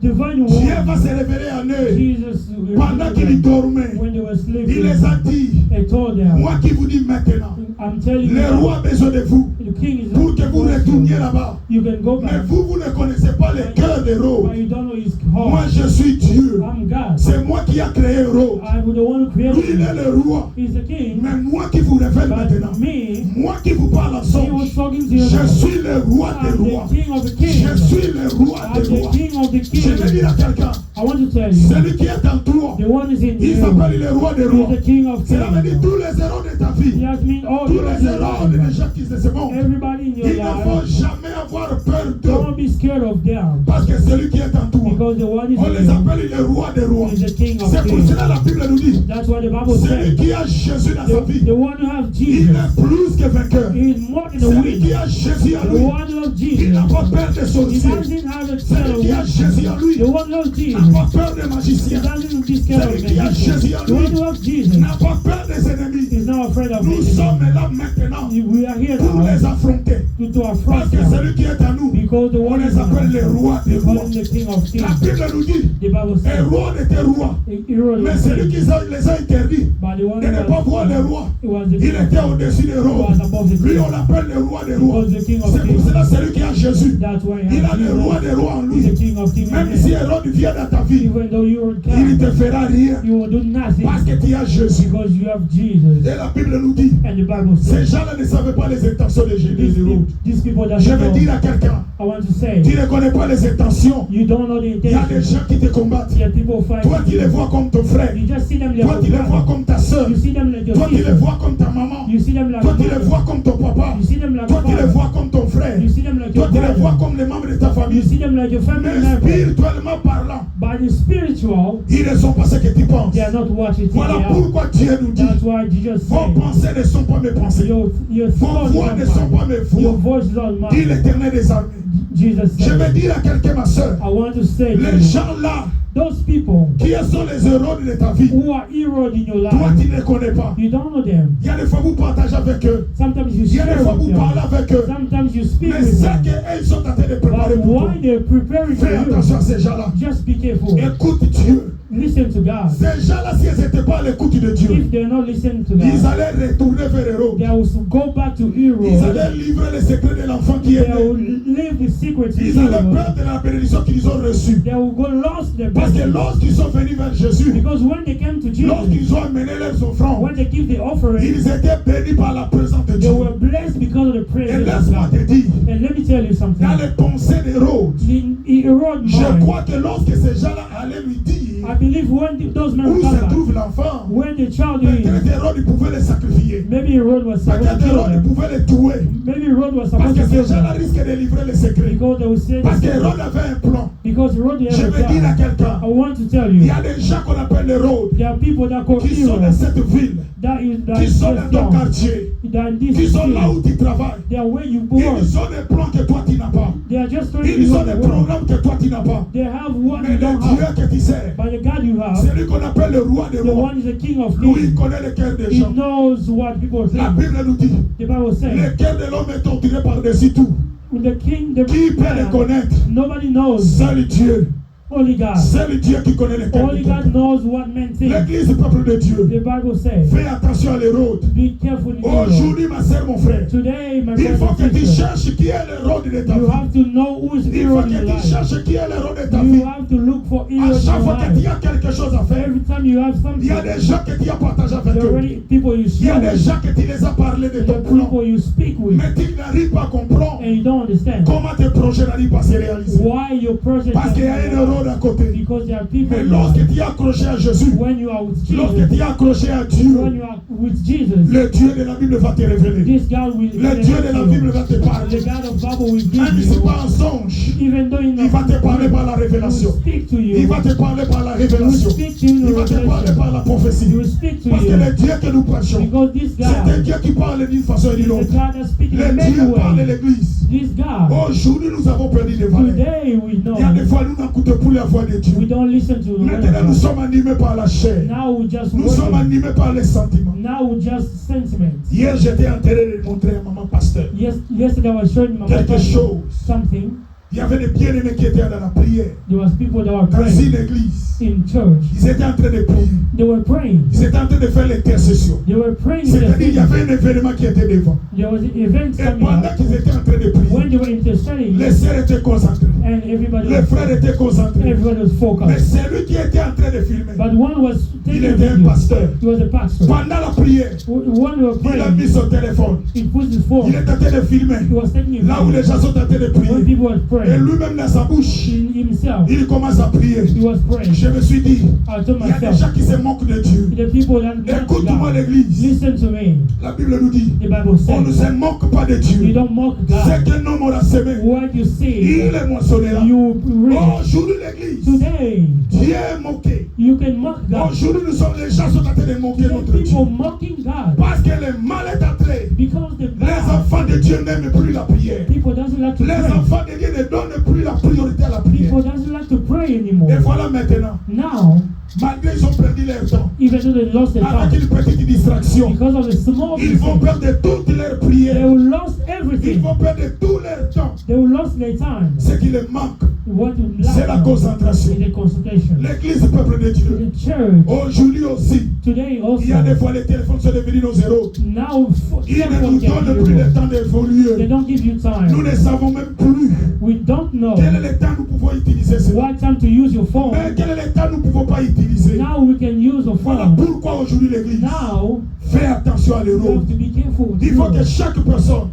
divine
Dieu
warning.
va se révéler en eux
Jesus,
pendant qu'ils dormaient.
when they were
Il
sleeping,
les a dit,
he told them,
moi qui vous dis maintenant,
I'm telling you,
Le roi a besoin de vous
the king is
pour que vous retourniez là-bas.
You can go
Mais
back,
vous ne connaissez pas le cœur de Hérode.
but you don't know his
Moi,
heart.
je suis Dieu.
I'm God.
C'est moi qui a créé Hérode.
I'm the one who created
Lui, il est
him.
le roi.
He's the king.
Mais moi qui vous révèle maintenant,
But me,
moi qui vous parle en
he was
songe,
talking to you.
je suis le roi des
I'm
rois.
the king of the
Je
kings.
suis le roi
I'm
des
the
rois.
king of the
Je vais
kings.
dire à quelqu'un,
I want to tell you,
celui qui est en toi,
the one is in
il
you.
s'appelle le roi des rois.
He's the king of
Cela veut dire
kings.
tous les héros de ta
He
vie,
has mean all
tous
the
les héros de gens qui se bon.
everybody in your
Il ne faut
life.
jamais avoir peur
Don't
d'eux.
be scared of them,
Parce que celui qui est en toi,
because the one is
on
in
les
you
appelle le roi des rois.
is the king of
C'est pour
kings.
cela la Bible nous dit,
That's what the Bible
celui
says.
qui a Jésus dans sa vie,
The one who has
il
Jesus
est plus que vainqueur.
is more than a
Celui qui
winner.
a Jésus en
The
lui,
one who has
il
Jesus,
n'a pas peur des
he
sorciers.
doesn't have a
Celui
fear
qui a
of
Jésus en lui,
the one who has
n'a
Jesus.
pas peur des
He
magiciens.
doesn't be scared of
Celui qui a
magicians.
Jésus en
The one
lui,
who has Jesus
n'a pas peur des ennemis.
is not afraid of
Nous
anything.
sommes là maintenant
We are here
pour les
now
affronter.
to
Parce
affront
que
them,
celui qui est à nous,
because the
on
one is
les appelle les rois des
we call
rois.
him the king of
La
kings.
Bible nous dit,
The Bible says,
Hérode était roi.
Herod
Mais
was
celui
king,
qui les a interdits
but the one
de ne pas voir les
who
rois,
was the
il
king of
était
kings
au-dessus des rois.
was above the
Lui,
king.
on l'appelle le roi des
He
rois.
was the king of
C'est pour
kings.
cela celui qui a Jésus,
That's why
il a le roi des rois en
He's the
lui.
king of kings.
Même si Hérode vient dans ta vie,
Even though you were
il ne te
king,
fera rien.
you will do nothing
Parce que tu as Jésus.
because you have Jesus.
Et la Bible nous dit,
And the Bible
ces
says,
gens-là ne savaient pas les intentions de Hérode.
these people that
Je
you
vais
know,
dire à quelqu'un,
I want to say,
tu ne connais pas les intentions.
you don't know the
Il y a des
intention.
gens qui te combattent.
Yeah, people fight.
Toi, tu les vois comme ton frère.
You just see them like
Toi, tu les
your
vois
brother.
comme ta soeur.
You see them like your
Toi, tu les
sister.
vois comme ta maman.
You see them like
Toi,
your
tu les
mother.
vois comme ton papa.
You see them like
Toi,
your
tu les
father.
vois comme ton frère.
You see them like
Toi,
your
tu les vois
brother.
comme les membres de ta
You
famille.
see them like your family
Mais
member.
spirituellement parlant,
But in spiritual,
ils ne sont pas ce que tu penses.
they are not what you think
Voilà
they are.
pourquoi Dieu nous dit,
That's why Jesus
vos
said,
pensées ne sont pas mes pensées.
your
Vos
thoughts
voix
are
ne sont pas
mine.
mes
Your
voix.
voice is not
Dit
mine.
l'Éternel des armées.
Jesus
Je vais
said,
dire à quelqu'un, ma soeur,
I want to say to
les
you,
gens là,
those people
qui sont les héros de ta vie,
who are heroes in your
toi
life,
tu ne les connais pas.
you don't know them.
Il y a des fois vous partagez avec eux.
Sometimes you
Il y a des
share
fois
with
vous parlez
them.
avec eux.
Sometimes you speak
Mais
with
ce
them.
qu'ils sont en train de préparer
But
pour toi.
why they're preparing for
Fais attention à
you,
ces gens-là.
just be careful.
Écoute Dieu.
Listen to God.
Ces gens-là, si ils n'étaient pas à l'écoute de Dieu,
If they're not listening to
ils
God,
allaient retourner vers Hérode.
they will go back to
Ils
Herod.
allaient livrer les secrets de l'enfant qui est
They will
né.
leave the secret to
Ils allaient
Herod.
perdre la bénédiction qu'ils ont reçue.
They will go lost their
Parce que
blessing.
lorsqu'ils sont venus vers Jésus,
Because when they came to Jesus,
lorsqu'ils ont amené leurs offrandes,
when they give the offering,
ils étaient bénis par la présence de
they
Dieu.
were blessed because of the
Et
presence of
laisse-moi te
God.
dire,
And let me tell you something.
dans les pensées d'Hérode,
In Herod's
je
mind,
crois que lorsque ces gens-là allaient lui dire
I believe when those men
où
come
se
back,
trouve l'enfant,
when the child
peut-être
is,
Hérode il pouvait les sacrifier.
maybe Herod was supposed
Peut-être
to kill
Hérode il
them.
pouvait les tuer.
Maybe Herod was
Parce
supposed
que
to kill
ces gens-là
them.
risquent de livrer les secrets.
Because they will say
Parce
this.
qu'Hérode avait un plan.
Because Herod
Je
has a
vais dire à
plan.
quelqu'un,
I want to tell
il
you,
y a des gens qu'on appelle Hérode,
there are people that call
qui sont dans
heroes.
cette ville,
That
qui
is
sont
just
dans ton
wrong.
quartier,
That in this
qui sont là où
city,
tu travailles.
they are where you work.
Ils ont des plans que toi tu n'as pas.
They are just trying to
Ils
do
ont des
the work.
programmes que toi tu n'as pas.
They have what
Mais
you
le
don't
Dieu
have.
que tu sers,
But the God you have,
c'est lui qu'on appelle le roi des
the
rois.
one is the King of
Lui, il
Kings.
connaît le cœur des
He
gens.
knows what people
La
think.
Bible nous dit,
The Bible says,
le cœur de l'homme est torturé par-dessus tout.
with the king, the
Qui peut le
man,
connaître?
nobody knows.
Seul Dieu.
Only God.
Seul Dieu qui connaît le cœur
Only
de
God
tout.
knows what men think.
L'église du peuple de Dieu.
The Bible says,
Fais attention à l'Hérode.
be careful in Europe.
Aujourd'hui, ma soeur, mon frère,
Today, my
il faut
brother
que
and
tu
sister,
cherches qui est l'Hérode de ta
you
vie.
have to know who is
Il faut
hero in
que
your
tu
life.
cherches qui est l'Hérode de ta
You
vie.
have to look for
À
hero in
chaque
your
fois que tu
life.
as quelque chose à faire,
Every time you have
il
something,
y a des gens que tu as partagé avec
there are
eux.
already people you
Il y a
share
des
with,
gens que tu les as parlé de
there
ton
are
plan.
people you speak with,
Mais tu n'arrives pas à comprendre
and you don't understand
comment tes projets n'arrivent pas à se réaliser.
why your project
Parce qu'il y a un Hérode à côté.
because there are people
Mais
in your
lorsque
life.
tu es accroché à Jésus,
When you are with
lorsque
Jesus,
tu es accroché à
when
Dieu,
you are with Jesus,
le Dieu de la Bible va te révéler.
this God will
Le Dieu de la Bible va te
the
parler.
God of Bible will give
Même si
you,
pas un songe,
even though in
il va te parler par la
He
révélation.
will speak to
Il
you,
va te parler par la
He will
révélation.
speak to you in
Il va te parler
revelation,
par la prophétie.
He will speak to
Parce que
you,
le Dieu que nous prêchons,
because this
c'est un
God
Dieu qui parle d'une façon et
is
d'une
a
autre.
God that speaks in
Le
many
Dieu parle de
ways.
l'église.
This God,
Aujourd'hui, nous avons perdu des valeurs.
today we know
Il y a des fois, nous n'écoutons plus la voix de
we
Dieu.
don't listen to the word
Maintenant, nous
of God.
sommes animés par la chair.
Now we just
Nous sommes
worship.
animés par les sentiments.
Now we just sentiments.
Hier, j'étais en train de montrer à maman pasteur
Yesterday I was showing my
quelque
pastor
chose.
something.
Il y avait des bien-aimés qui étaient dans la prière.
There was people that were
Dans
praying
une église.
in church.
Ils étaient en train de prier.
They were praying.
Ils étaient en train de faire l'intercession.
They were praying.
C'est-à-dire qu'il y avait un événement qui était devant.
There was an event
Et
coming
pendant
up.
qu'ils étaient en train de prier,
When they were interceding,
les sœurs étaient concentrées.
and everybody
Les frères étaient concentrés.
everybody was
Mais
focused.
celui qui était en train de filmer,
But one was
il
taking a
était un
video.
pasteur.
He was a pastor.
Pendant la prière,
When they were
il a mis
praying,
son téléphone.
he put his
Il
phone.
est en train de filmer.
He was taking a
Là où les
video.
gens sont en train de
When
prier.
people were
Et
praying,
lui-même dans sa bouche,
in himself,
il commence à prier.
he was praying.
Je me suis dit,
I told
il y a des
myself,
gens qui se moquent de Dieu.
the people that mock
Écoute-moi
God,
l'église.
listen to me.
La Bible nous dit,
The Bible
on ne
says,
se moque pas de
you
Dieu.
don't mock
C'est
God.
qu'un homme aura semé.
What you say,
Il est moissonnera.
you reap.
Aujourd'hui l'église,
Today,
Dieu est moqué.
you can mock God.
Aujourd'hui les gens sont en train de moquer
Today,
notre Dieu.
people mocking God
Parce que le mal est entré.
because the
Les
bad
enfants de Dieu n'aiment plus la prière.
people doesn't like to
Les
pray.
enfants de Dieu ne donnent plus la priorité à la prière.
People doesn't like to pray anymore.
Et voilà maintenant,
Now,
malgré ils ont perdu leur temps,
even though they lost their
avec
time,
une petite distraction,
because of the small
ils vont
things,
perdre toutes leurs
they
prières.
will lose
Ils
everything.
vont perdre tout leur temps.
They will lose their time.
Ce qui leur manque,
What you
c'est la
lack
concentration.
is the concentration.
L'église, peuple de Dieu.
The church
Aujourd'hui aussi,
today
il y a des
also
fois les téléphones sont devenus nos héros.
now
Ils ne
everyone
nous
can
donnent
hear
plus
you.
le temps
They
d'évoluer.
don't give you
Nous
time.
ne savons même plus
We don't know
quel est le temps nous pouvons utiliser cela.
what time to use your
Mais
phone.
quel est le temps nous ne pouvons pas utiliser.
Now we can use a
Voilà
phone.
pourquoi aujourd'hui l'église
Now
fait attention à
you
l'héros.
have to be careful.
Il faut que chaque personne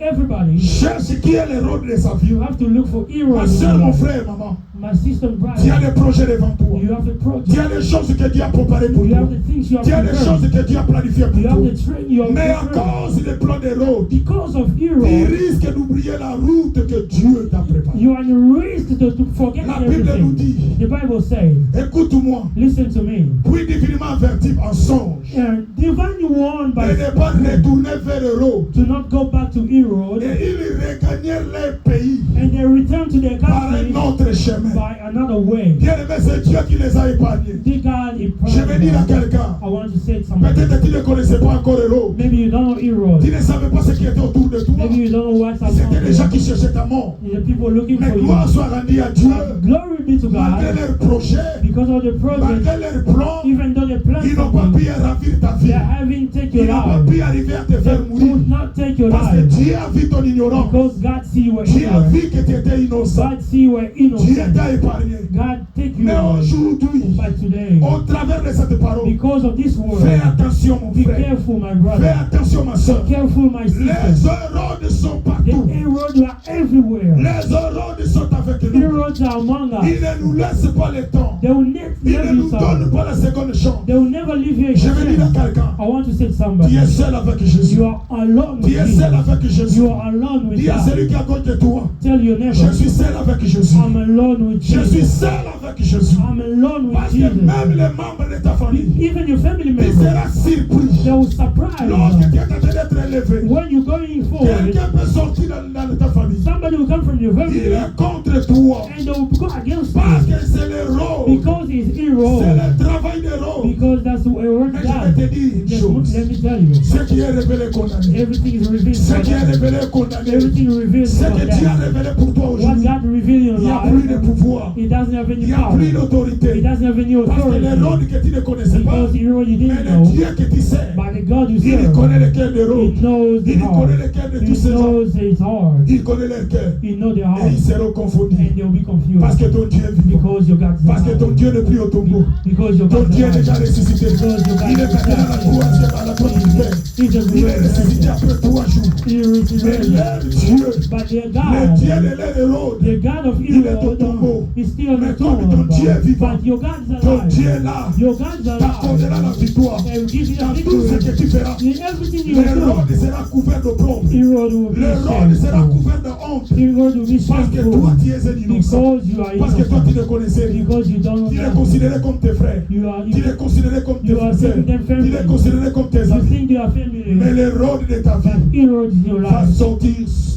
Everybody,
cherche qui est l'héros de sa vie.
you have to look for
Ma
heroes. in
soeur,
your
mon
life.
frère, maman,
My sister and
tu as
brother,
des projets devant toi.
you have the
Tu as
project.
des choses que Dieu a préparées pour
You
toi.
have the things you have
Tu as des choses
prepared.
que Dieu a planifiées pour
You have
toi.
the train you have
Mais à
prepared.
cause des plans d'héros,
Because of
il
heroes,
risque d'oublier la route que Dieu t'a préparée.
you are in risk to forget
La Bible nous
everything.
dit,
The Bible says,
écoute-moi,
listen to me.
puis divinement averti en songe,
And divinely warned by
et ne pas retourner vers l'héros.
to not go back to Herod,
Et ils regagnèrent leur pays
and they returned to their
par un
country
autre chemin.
by another way.
Bien aimé, c'est Dieu qui les a épargnés.
Did God
Je vais dire à quelqu'un,
I want to say something.
peut-être que tu ne connaissais pas encore l'héros.
Maybe you don't know Herod.
Tu ne savais pas ce qui était autour de toi.
Maybe you don't know what's
C'était
around
des gens
you.
qui cherchaient ta mort.
The people looking
Mais
for
gloire
you.
soit rendue à Dieu.
Glory be to
Malgré
God.
leurs projets,
Because of the project,
malgré leurs plans,
even though the plans
ils n'ont pas pu ravir ta vie.
they haven't taken
Ils
your
n'ont pas
life,
pu arriver à te
they
faire mourir.
could not take your
Parce que
life.
Dieu a vu ton ignorance.
Because God see you were
Dieu a
ignorant.
vu que tu étais innocent.
God see you were
Dieu
innocent.
t'a épargné.
God take you
Mais
away.
aujourd'hui,
But today,
au travers de cette parole,
because of this word,
fais attention mon
be
frère.
careful, my
Fais
brother.
attention ma soeur.
Careful, my
Les
sister.
Hérodes sont
The
partout.
Herods are everywhere.
Les Hérodes sont avec nous.
Herods are among
Ils
us.
ne nous laissent pas le temps.
They will
Ils
never
ne nous
leave
donnent
you.
pas la seconde chance.
They will never leave you.
Je vais dire à quelqu'un,
I want to say to
tu
somebody,
es seul avec Jésus.
you are alone
Tu
with
es seul
Jesus.
avec Jésus.
You are alone with
Dis à
God.
celui qui est à côté de toi,
Tell your neighbor,
je suis seul avec Jésus.
I'm alone with
Je suis
Jesus.
seul avec Jésus.
I'm alone with
Parce que
Jesus.
même les membres de ta famille,
Even your family
tu
members,
seras surpris
they will surprise
lorsque
you.
tu es en train d'être élevé.
When you're going forward,
Quelqu'un peut sortir dans ta famille.
somebody will come from your
Il
family
est contre toi.
and they will go against
Parce
you
que c'est le rôle.
because he's
C'est
hero.
le travail de rôle.
Because that's the word
Mais
God.
je vais te dire une chose.
Let me tell you,
Ce qui est révélé condamné.
everything is revealed.
Ce
for
qui est
them.
révélé condamné.
Everything revealed
Ce
for
que Dieu a
them.
révélé pour toi
What
aujourd'hui.
God revealed in
Il n'y
your
a plus de
life,
pouvoir.
He doesn't have
Il
any
n'y a plus
power. He
d'autorité.
doesn't have any
Parce que les
authority.
rôles que tu ne connaissais pas,
Because the hero you
mais
didn't
le
know,
Dieu que tu sais,
by the God you
il
serve,
connaît le cœur des rôles.
He knows the
Il connaît le
heart.
cœur de
He
tous ces gens.
knows his heart.
Il connaît leur cœur.
He knows their
Et
heart.
ils seront confondus.
And they'll be confused.
Parce que ton Dieu est vivant.
Because your God's
Parce que ton
alive.
Dieu n'est plus au tombeau.
Because your
Ton
God's
Dieu est déjà
alive.
ressuscité.
Because your
Il
God
est
is
maintenant à la droite du Père.
He just
Il est ressuscité après 3 jours.
He
Mais
resurrected.
leur Dieu,
But their
le
God,
Dieu de leur héros,
the God of
il est au tombeau.
Israel, is still in
Mais
the
comme ton
tomb.
Dieu est vivant,
But your God's
ton
alive.
Dieu est là.
Your God's
T'accordera
alive.
la victoire.
And will give you
Dans
the
tout ce
victory.
que tu feras,
In everything you
le
do,
rôle sera couvert d'opprobre.
Herod will be
Le rôle sera
shameful.
couvert de honte.
Herod will be
Parce que toi,
shameful.
tu es un innocent.
Because you are
Parce que toi, tu
innocent.
ne connaissais rien.
Because you don't
Tu les
know.
considérais comme tes frères.
You are
Tu les considérais comme tes
You are
frères.
taking them
Tu les
family.
considérais comme tes
You
amis.
think they are family.
Mais le rôle de ta vie
Herod is your
va
life
sortir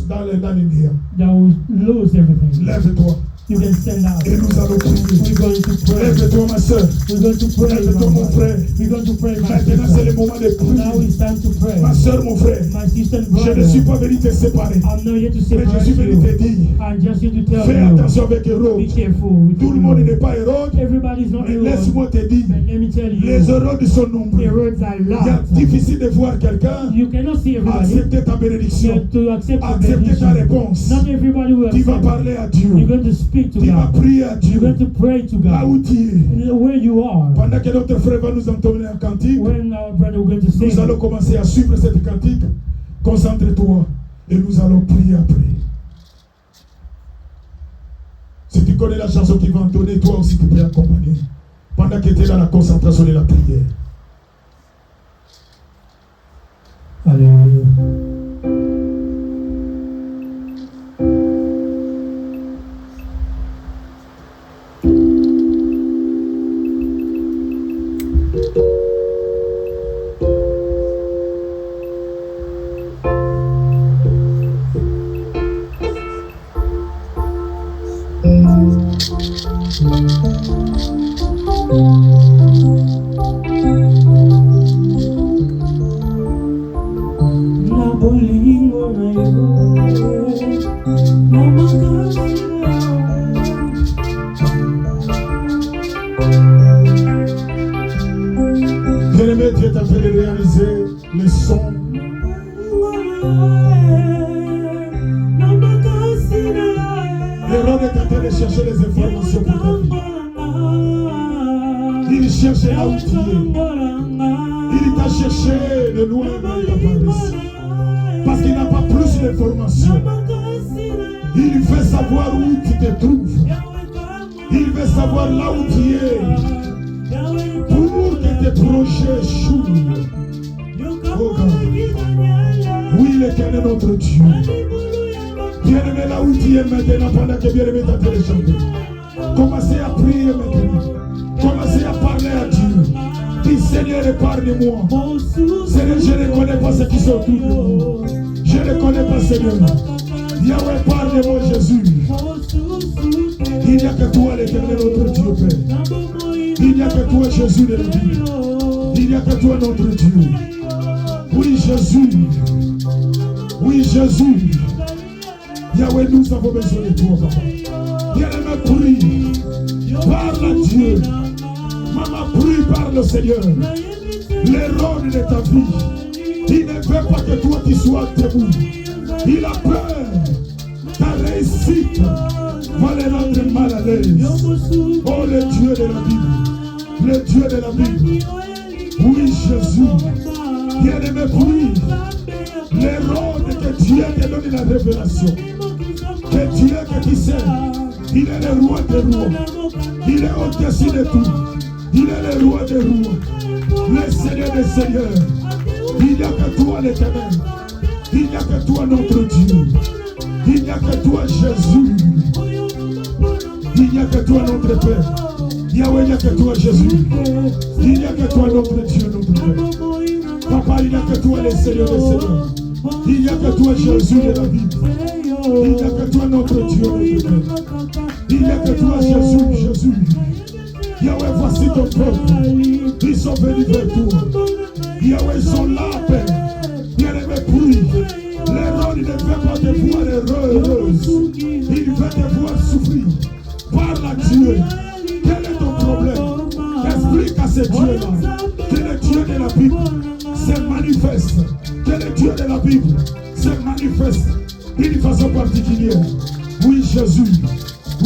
dans les néants.
that will lose everything.
Lève-toi.
you can stand up.
Et nous allons prier.
We're going to pray.
Lève-toi, ma soeur.
We're going to pray,
Lève-toi, mon frère.
We're going to pray, my
Maintenant, c'est le
sister.
moment de
Now
prier.
it's time to pray.
Ma soeur, mon frère,
My sister and
je
brother,
ne suis pas venu te séparer.
I'm not here to
Mais je
separate
suis venu
you.
te dire,
I'm just here to tell
fais
you,
attention avec
be
Hérode.
careful with
Tout le monde
Herod.
n'est pas Hérode.
Everybody's not
Mais
Herod.
laisse-moi te dire,
But let me tell
les
you,
Hérodes sont nombreux.
Herods are
Il est
lots.
difficile de voir quelqu'un
You cannot see everybody.
accepter ta
You
bénédiction,
have to accept the
accepter ta
benediction.
réponse.
Not everybody will
Tu vas
accept.
parler à Dieu.
You're going to speak to
Tu vas
God.
prier à
You're going
Dieu.
to pray to
Là où
God.
tu es.
Where you are.
Pendant que notre frère va nous entonner un cantique,
When our brother we're going to sing,
nous allons commencer à suivre cette cantique. Concentre-toi et nous allons prier après. Si tu connais la chanson qui va entonner, toi aussi tu peux accompagner. Pendant que tu es dans la concentration de la prière.
Alléluia. Na bolingo na yo, na makasi na
Bien-aimé, Dieu t'a fait réaliser les sons. L'Hérode est en train de chercher les informations pour ta vie. Il cherche là où tu es. Il t'a cherché de loin, mais il t'a pas réussi. Parce qu'il n'a pas plus d'informations. Il veut savoir où tu te trouves. Il veut savoir là où tu es. Pour que tes projets échouent. Oh God. Oui, l'Éternel notre Dieu. Bien-aimé, là où tu es maintenant, pendant que bien-aimé t'a téléchargé. Commencez à prier maintenant. Commencez à parler à Dieu. Dis Seigneur, épargne-moi. Seigneur, je ne connais pas ceux qui sont autour de moi. Je ne connais pas Seigneur. Yahweh, épargne-moi Jésus. Il n'y a que toi l'Éternel notre Dieu Père. Il n'y a que toi Jésus de la Bible. Il n'y a que toi notre Dieu. Oui Jésus. Oui Jésus. Yahweh, nous avons besoin de toi, papa. Bien-aimé, prie. Parle à Dieu. Maman, prie, parle au Seigneur. L'Hérode de ta vie, il ne veut pas que toi tu sois debout. Il a peur. Ta réussite va les rendre mal à l'aise. Oh, le Dieu de la Bible. Le Dieu de la Bible. Oui, Jésus. Bien-aimé, prie. L'Hérode que Dieu te donne la révélation. Que Dieu que tu sais, il est le roi des rois. Il est au-dessus de tout. Il est le roi des rois. Le Seigneur des seigneurs. Il n'y a que toi l'Éternel. Il n'y a que toi notre Dieu. Il n'y a que toi Jésus. Il n'y a que toi notre Père. Yahweh, il n'y a que toi Jésus. Il n'y a que toi notre Dieu, notre Père. Papa, il n'y a que toi le Seigneur des seigneurs. Il n'y a que toi Jésus de la Bible. Il n'y a que toi notre Dieu, notre Père. Il n'y a que toi Jésus, Jésus. Yahweh, voici ton peuple. Ils sont venus vers toi. Yahweh, ils sont là, Père. Bien-aimé, prie. L'Hérode ne veut pas te voir heureuse. Il veut te voir souffrir. Parle à Dieu. Quel est ton problème? Explique à ce Dieu-là que le Dieu de la Bible se manifeste. Que le Dieu de la Bible se manifeste d'une façon particulière. Oui, Jésus.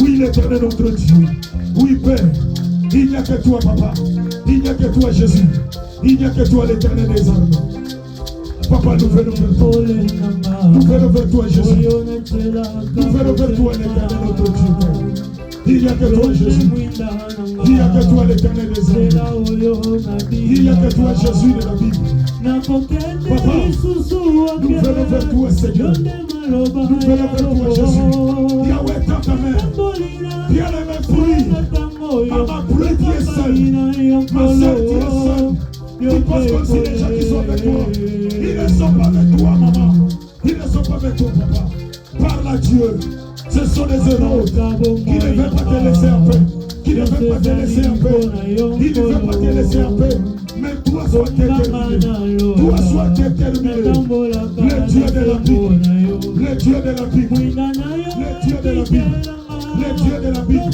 Oui, l'Éternel notre Dieu. Oui, Père. Il n'y a que toi, Papa. Il n'y a que toi, Jésus. Il n'y a que toi, l'Éternel des armes. Papa, nous venons vers toi. Nous venons vers toi, Jésus. Nous venons vers toi, l'Éternel notre Dieu, Père. Il n'y a que toi, Jésus. Il n'y a que toi, l'Éternel des armes. Il n'y a que toi, Jésus de la Bible. Papa, nous venons vers toi, Seigneur. Nous venons vers toi, Jésus. Yahweh, tends ta main. Bien-aimé, prie. Maman, prie, tu es seule. Ma soeur, tu es seule. Tu penses comme si les gens qui sont avec toi, ils ne sont pas avec toi, maman. Ils ne sont pas avec toi, papa. Parle à Dieu. Ce sont des Hérodes qui ne veulent pas te laisser en paix. Qui ne veulent pas te laisser en paix. Ils ne veulent pas te laisser en paix. Mais toi, sois déterminé. Toi, sois déterminé. Le Dieu de la Bible. Le Dieu de la Bible. Le Dieu de la Bible. Le Dieu de la Bible.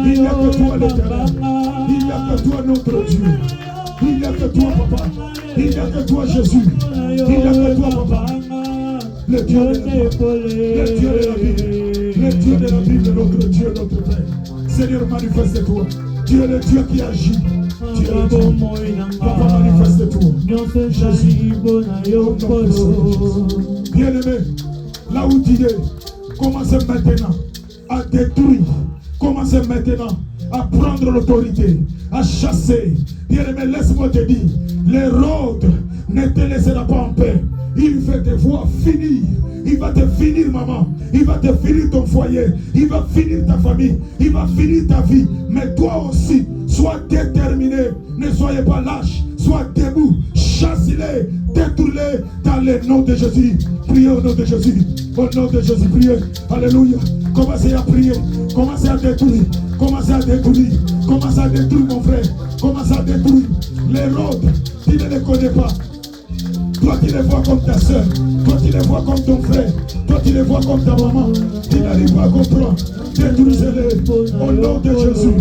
Il n'y a que toi, l'Éternel. Il n'y a que toi, notre Dieu. Il n'y a que toi, Papa. Il n'y a que toi, Jésus. Il n'y a que toi, Papa. Le Dieu de la Bible. Le Dieu de la Bible. Le Dieu de la Bible, notre Dieu, notre Père. Seigneur, manifeste-toi. Tu es le Dieu qui agit. Tu es le Dieu. Papa, manifeste-toi. Jésus. Bien-aimé, là où tu es, commencez maintenant à détruire. Commencez maintenant à prendre l'autorité, à chasser. Bien-aimé, laisse-moi te dire, l'Hérode ne te laissera pas en paix. Il va te voir finir. Il va te finir, maman. Il va te finir ton foyer. Il va finir ta famille. Il va finir ta vie. Mais toi aussi, sois déterminé. Ne soyez pas lâche. Sois debout. Chasse-les. Détruis-les dans le nom de Jésus. Priez au nom de Jésus. Au nom de Jésus, priez. Alléluia. Commencez à prier. Commencez à détruire. Commencez à détruire. Commencez à détruire, mon frère. Commencez à détruire. L'Hérode, tu ne les connais pas. Toi tu les vois comme ta soeur, toi tu les vois comme ton frère, toi tu les vois comme ta maman, tu n'arrives pas à comprendre. Détruisez-les au nom de Jésus,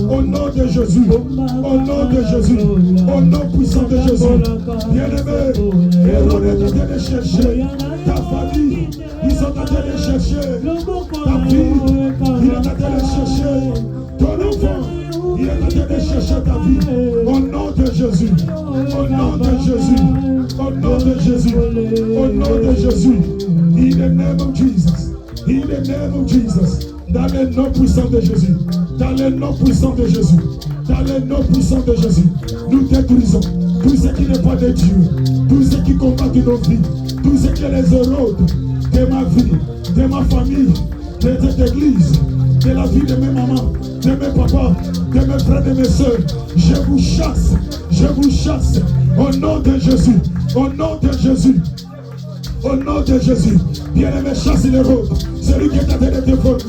au nom de Jésus, au nom de Jésus, au nom puissant de Jésus. Bien-aimé, Hérode est en train de chercher ta famille, ils sont en train de chercher ta fille, il est en train de chercher ton enfant. Il est en train de chercher ta vie. Au nom de Jésus. Au nom de Jésus. Au nom de Jésus. Au nom de Jésus. In the name of Jesus. In the name of Jesus. Dans le nom puissant de Jésus. Dans le nom puissant de Jésus. Dans le nom puissant de Jésus. Nous détruisons tout ce qui n'est pas de Dieu. Tout ce qui combat nos vies. Tout ce qui est les Hérodes de ma vie, de ma famille, de cette église, de la vie de mes mamans, de mes papas, de mes frères, de mes soeurs. Je vous chasse au nom de Jésus, au nom de Jésus, au nom de Jésus. Bien-aimé, chasse les rôles, celui qui est en train de te former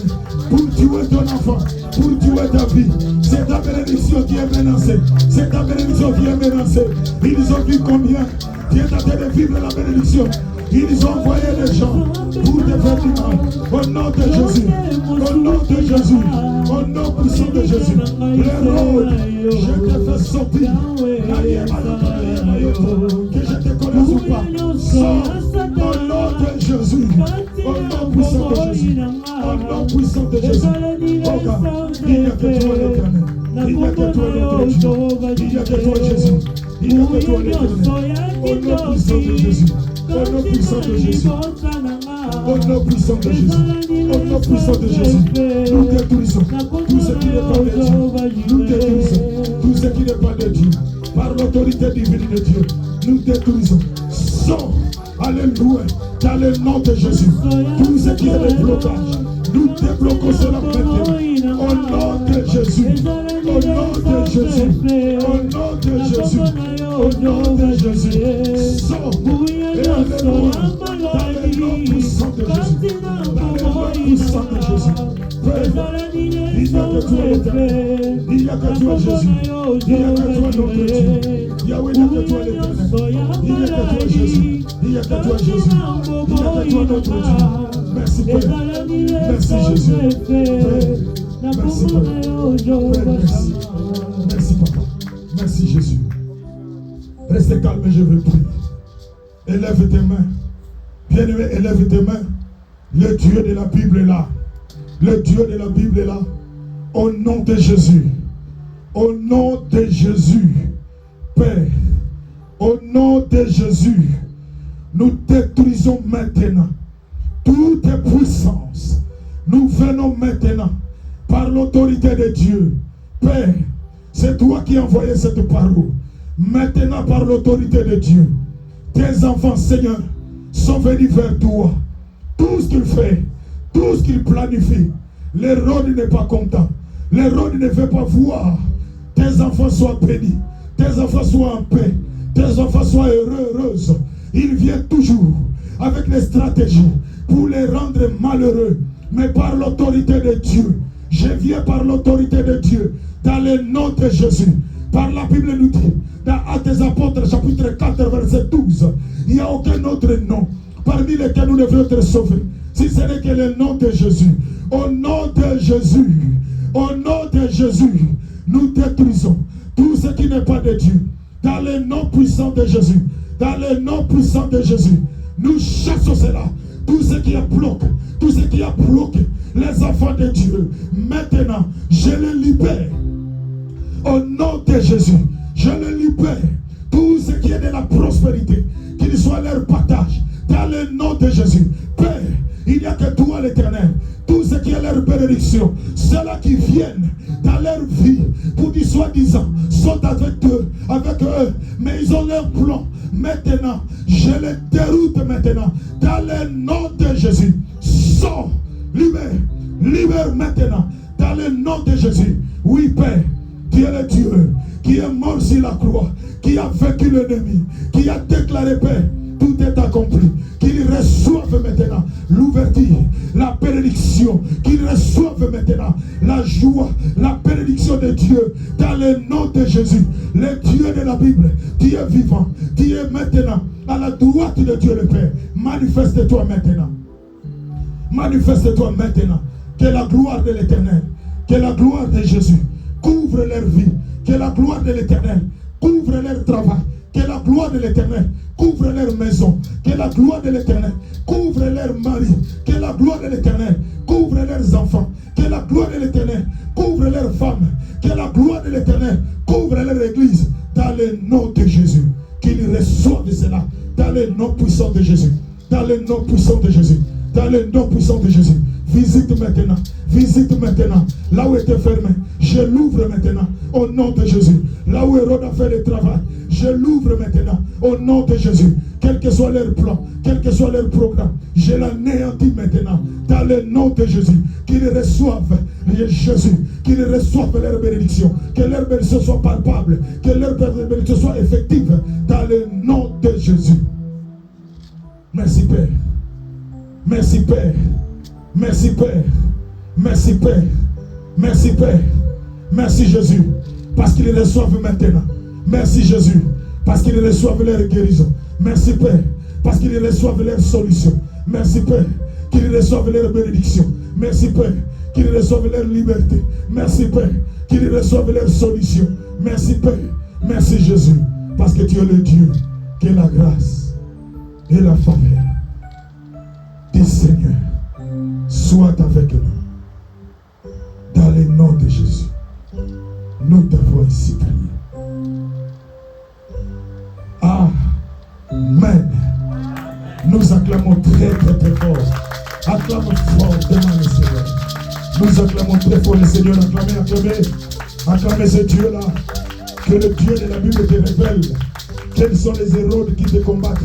pour tuer ton enfant, pour tuer ta vie. C'est ta bénédiction qui est menacée, c'est ta bénédiction qui est menacée. Ils ont vu combien tu es en train de vivre la bénédiction. Ils ont envoyé des gens pour te faire du mal. Au nom de Jésus, au nom de Jésus, au nom puissant de Jésus. L'Hérode, je te fais sortir. Que je te connaisse ou pas. Sors au nom de Jésus. Au nom puissant de Jésus. Au nom puissant de Jésus. Oh God, il n'y a que toi l'Éternel. Il n'y a que toi notre Dieu. Il n'y a que toi Jésus. Il n'y a que toi l'Éternel. Au nom puissant de Jésus. Au nom puissant de Jésus. Au nom puissant de Jésus. Au nom puissant de Jésus. Nous détruisons tout ce qui n'est pas de Dieu. Nous détruisons tout ce qui n'est pas de Dieu. Par l'autorité divine de Dieu. Nous détruisons. Sors. Alléluia. Dans le nom de Jésus. Tout ce qui est des blocages. Nous débloquons cela maintenant. Au nom de Jésus. Au nom de Jésus. Au nom de Jésus. Au nom de Jésus. Sors. Et alléluia. Dans le nom puissant de Jésus. Dans le nom puissant de Jésus. Père, il n'y a que toi l'Éternel. Il n'y a que toi Jésus. Il n'y a que toi notre Dieu. Yahweh, il n'y a que toi l'Éternel. Il n'y a que toi Jésus. Il n'y a que toi Jésus. Il n'y a que toi notre Dieu. Merci Père. Merci Jésus. Père. Merci Père. Père, merci. Merci Papa. Merci Jésus. Restez calme et je vais prier. Élève tes mains. Bien-aimé, élève tes mains. Le Dieu de la Bible est là. Le Dieu de la Bible est là. Au nom de Jésus. Au nom de Jésus. Père. Au nom de Jésus. Nous détruisons maintenant toutes puissances. Nous venons maintenant par l'autorité de Dieu. Père, c'est toi qui as envoyé cette parole. Maintenant par l'autorité de Dieu. Tes enfants, Seigneur, sont venus vers toi. Tout ce qu'il fait, tout ce qu'il planifie, l'Hérode n'est pas content. L'Hérode ne veut pas voir tes enfants soient bénis, tes enfants soient en paix, tes enfants soient heureuses. Il vient toujours avec les stratégies pour les rendre malheureux. mais par l'autorité de Dieu. Je viens par l'autorité de Dieu, dans le nom de Jésus. Par la Bible nous dit, dans Actes des Apôtres, chapitre 4, verset 12, il n'y a aucun autre nom parmi lesquels nous devons être sauvés, si ce n'est que le nom de Jésus. Au nom de Jésus, au nom de Jésus, nous détruisons tout ce qui n'est pas de Dieu. Dans le nom puissant de Jésus, dans le nom puissant de Jésus, nous chassons cela. Tout ce qui est bloqué, tout ce qui a bloqué les enfants de Dieu, maintenant, je les libère. Au nom de Jésus, je les libère. Tout ce qui est de la prospérité, qu'il soit leur partage, dans le nom de Jésus. Père, il n'y a que toi l'Éternel. Tout ce qui est leur bénédiction, ceux-là qui viennent dans leur vie pour dire soi-disant, sont avec eux, mais ils ont leur plan. Maintenant, je les déroute maintenant, dans le nom de Jésus. Sors, libère maintenant, dans le nom de Jésus. Oui, Père, tu es le Dieu qui est mort sur la croix, qui a vaincu l'ennemi, qui a déclaré paix. Tout est accompli. Qu'ils reçoivent maintenant l'ouverture, la bénédiction. Qu'ils reçoivent maintenant la joie, la bénédiction de Dieu. Dans le nom de Jésus, le Dieu de la Bible, tu es vivant. Tu es maintenant à la droite de Dieu le Père. Manifeste-toi maintenant. Manifeste-toi maintenant. Que la gloire de l'Éternel, que la gloire de Jésus couvre leur vie. Que la gloire de l'Éternel couvre leur travail. Que la gloire de l'Éternel couvre leur maison. Que la gloire de l'Éternel couvre leur mari. Que la gloire de l'Éternel couvre leurs enfants. Que la gloire de l'Éternel couvre leurs femmes. Que la gloire de l'Éternel couvre leur église. Dans le nom de Jésus. Qu'ils reçoivent cela. Dans le nom puissant de Jésus. Dans le nom puissant de Jésus. Dans le nom puissant de Jésus. Visite maintenant. Visite maintenant. Là où était fermé. Je l'ouvre maintenant. Au nom de Jésus. Là où Hérode a fait le travail. Je l'ouvre maintenant. Au nom de Jésus. Quel que soit leur plan. Quel que soit leur programme. Je l'anéantis maintenant. Dans le nom de Jésus. Qu'ils reçoivent Jésus. Qu'ils reçoivent leur bénédiction. Que leur bénédiction soit palpable. Que leur bénédiction soit effective. Dans le nom de Jésus. Merci Père. Merci Père. Merci Père. Merci Père. Merci Père. Merci Jésus. Parce qu'ils reçoivent maintenant. Merci Jésus. Parce qu'ils reçoivent leur guérison. Merci Père. Parce qu'ils reçoivent leur solution. Merci Père. Qu'ils reçoivent leur bénédiction. Merci Père. Qu'ils reçoivent leur liberté. Merci Père. Qu'ils reçoivent leur solution. Merci Père. Merci Jésus. Parce que tu es le Dieu qui est la grâce et la faveur. Dis Seigneur, sois avec nous. Dans le nom de Jésus. Nous t'avons ici prié. Amen. Nous acclamons très très très fort. Acclamons fortement le Seigneur. Nous acclamons très fort le Seigneur. Acclamez ce Dieu-là. Que le Dieu de la Bible te révèle quels sont les héros qui te combattent.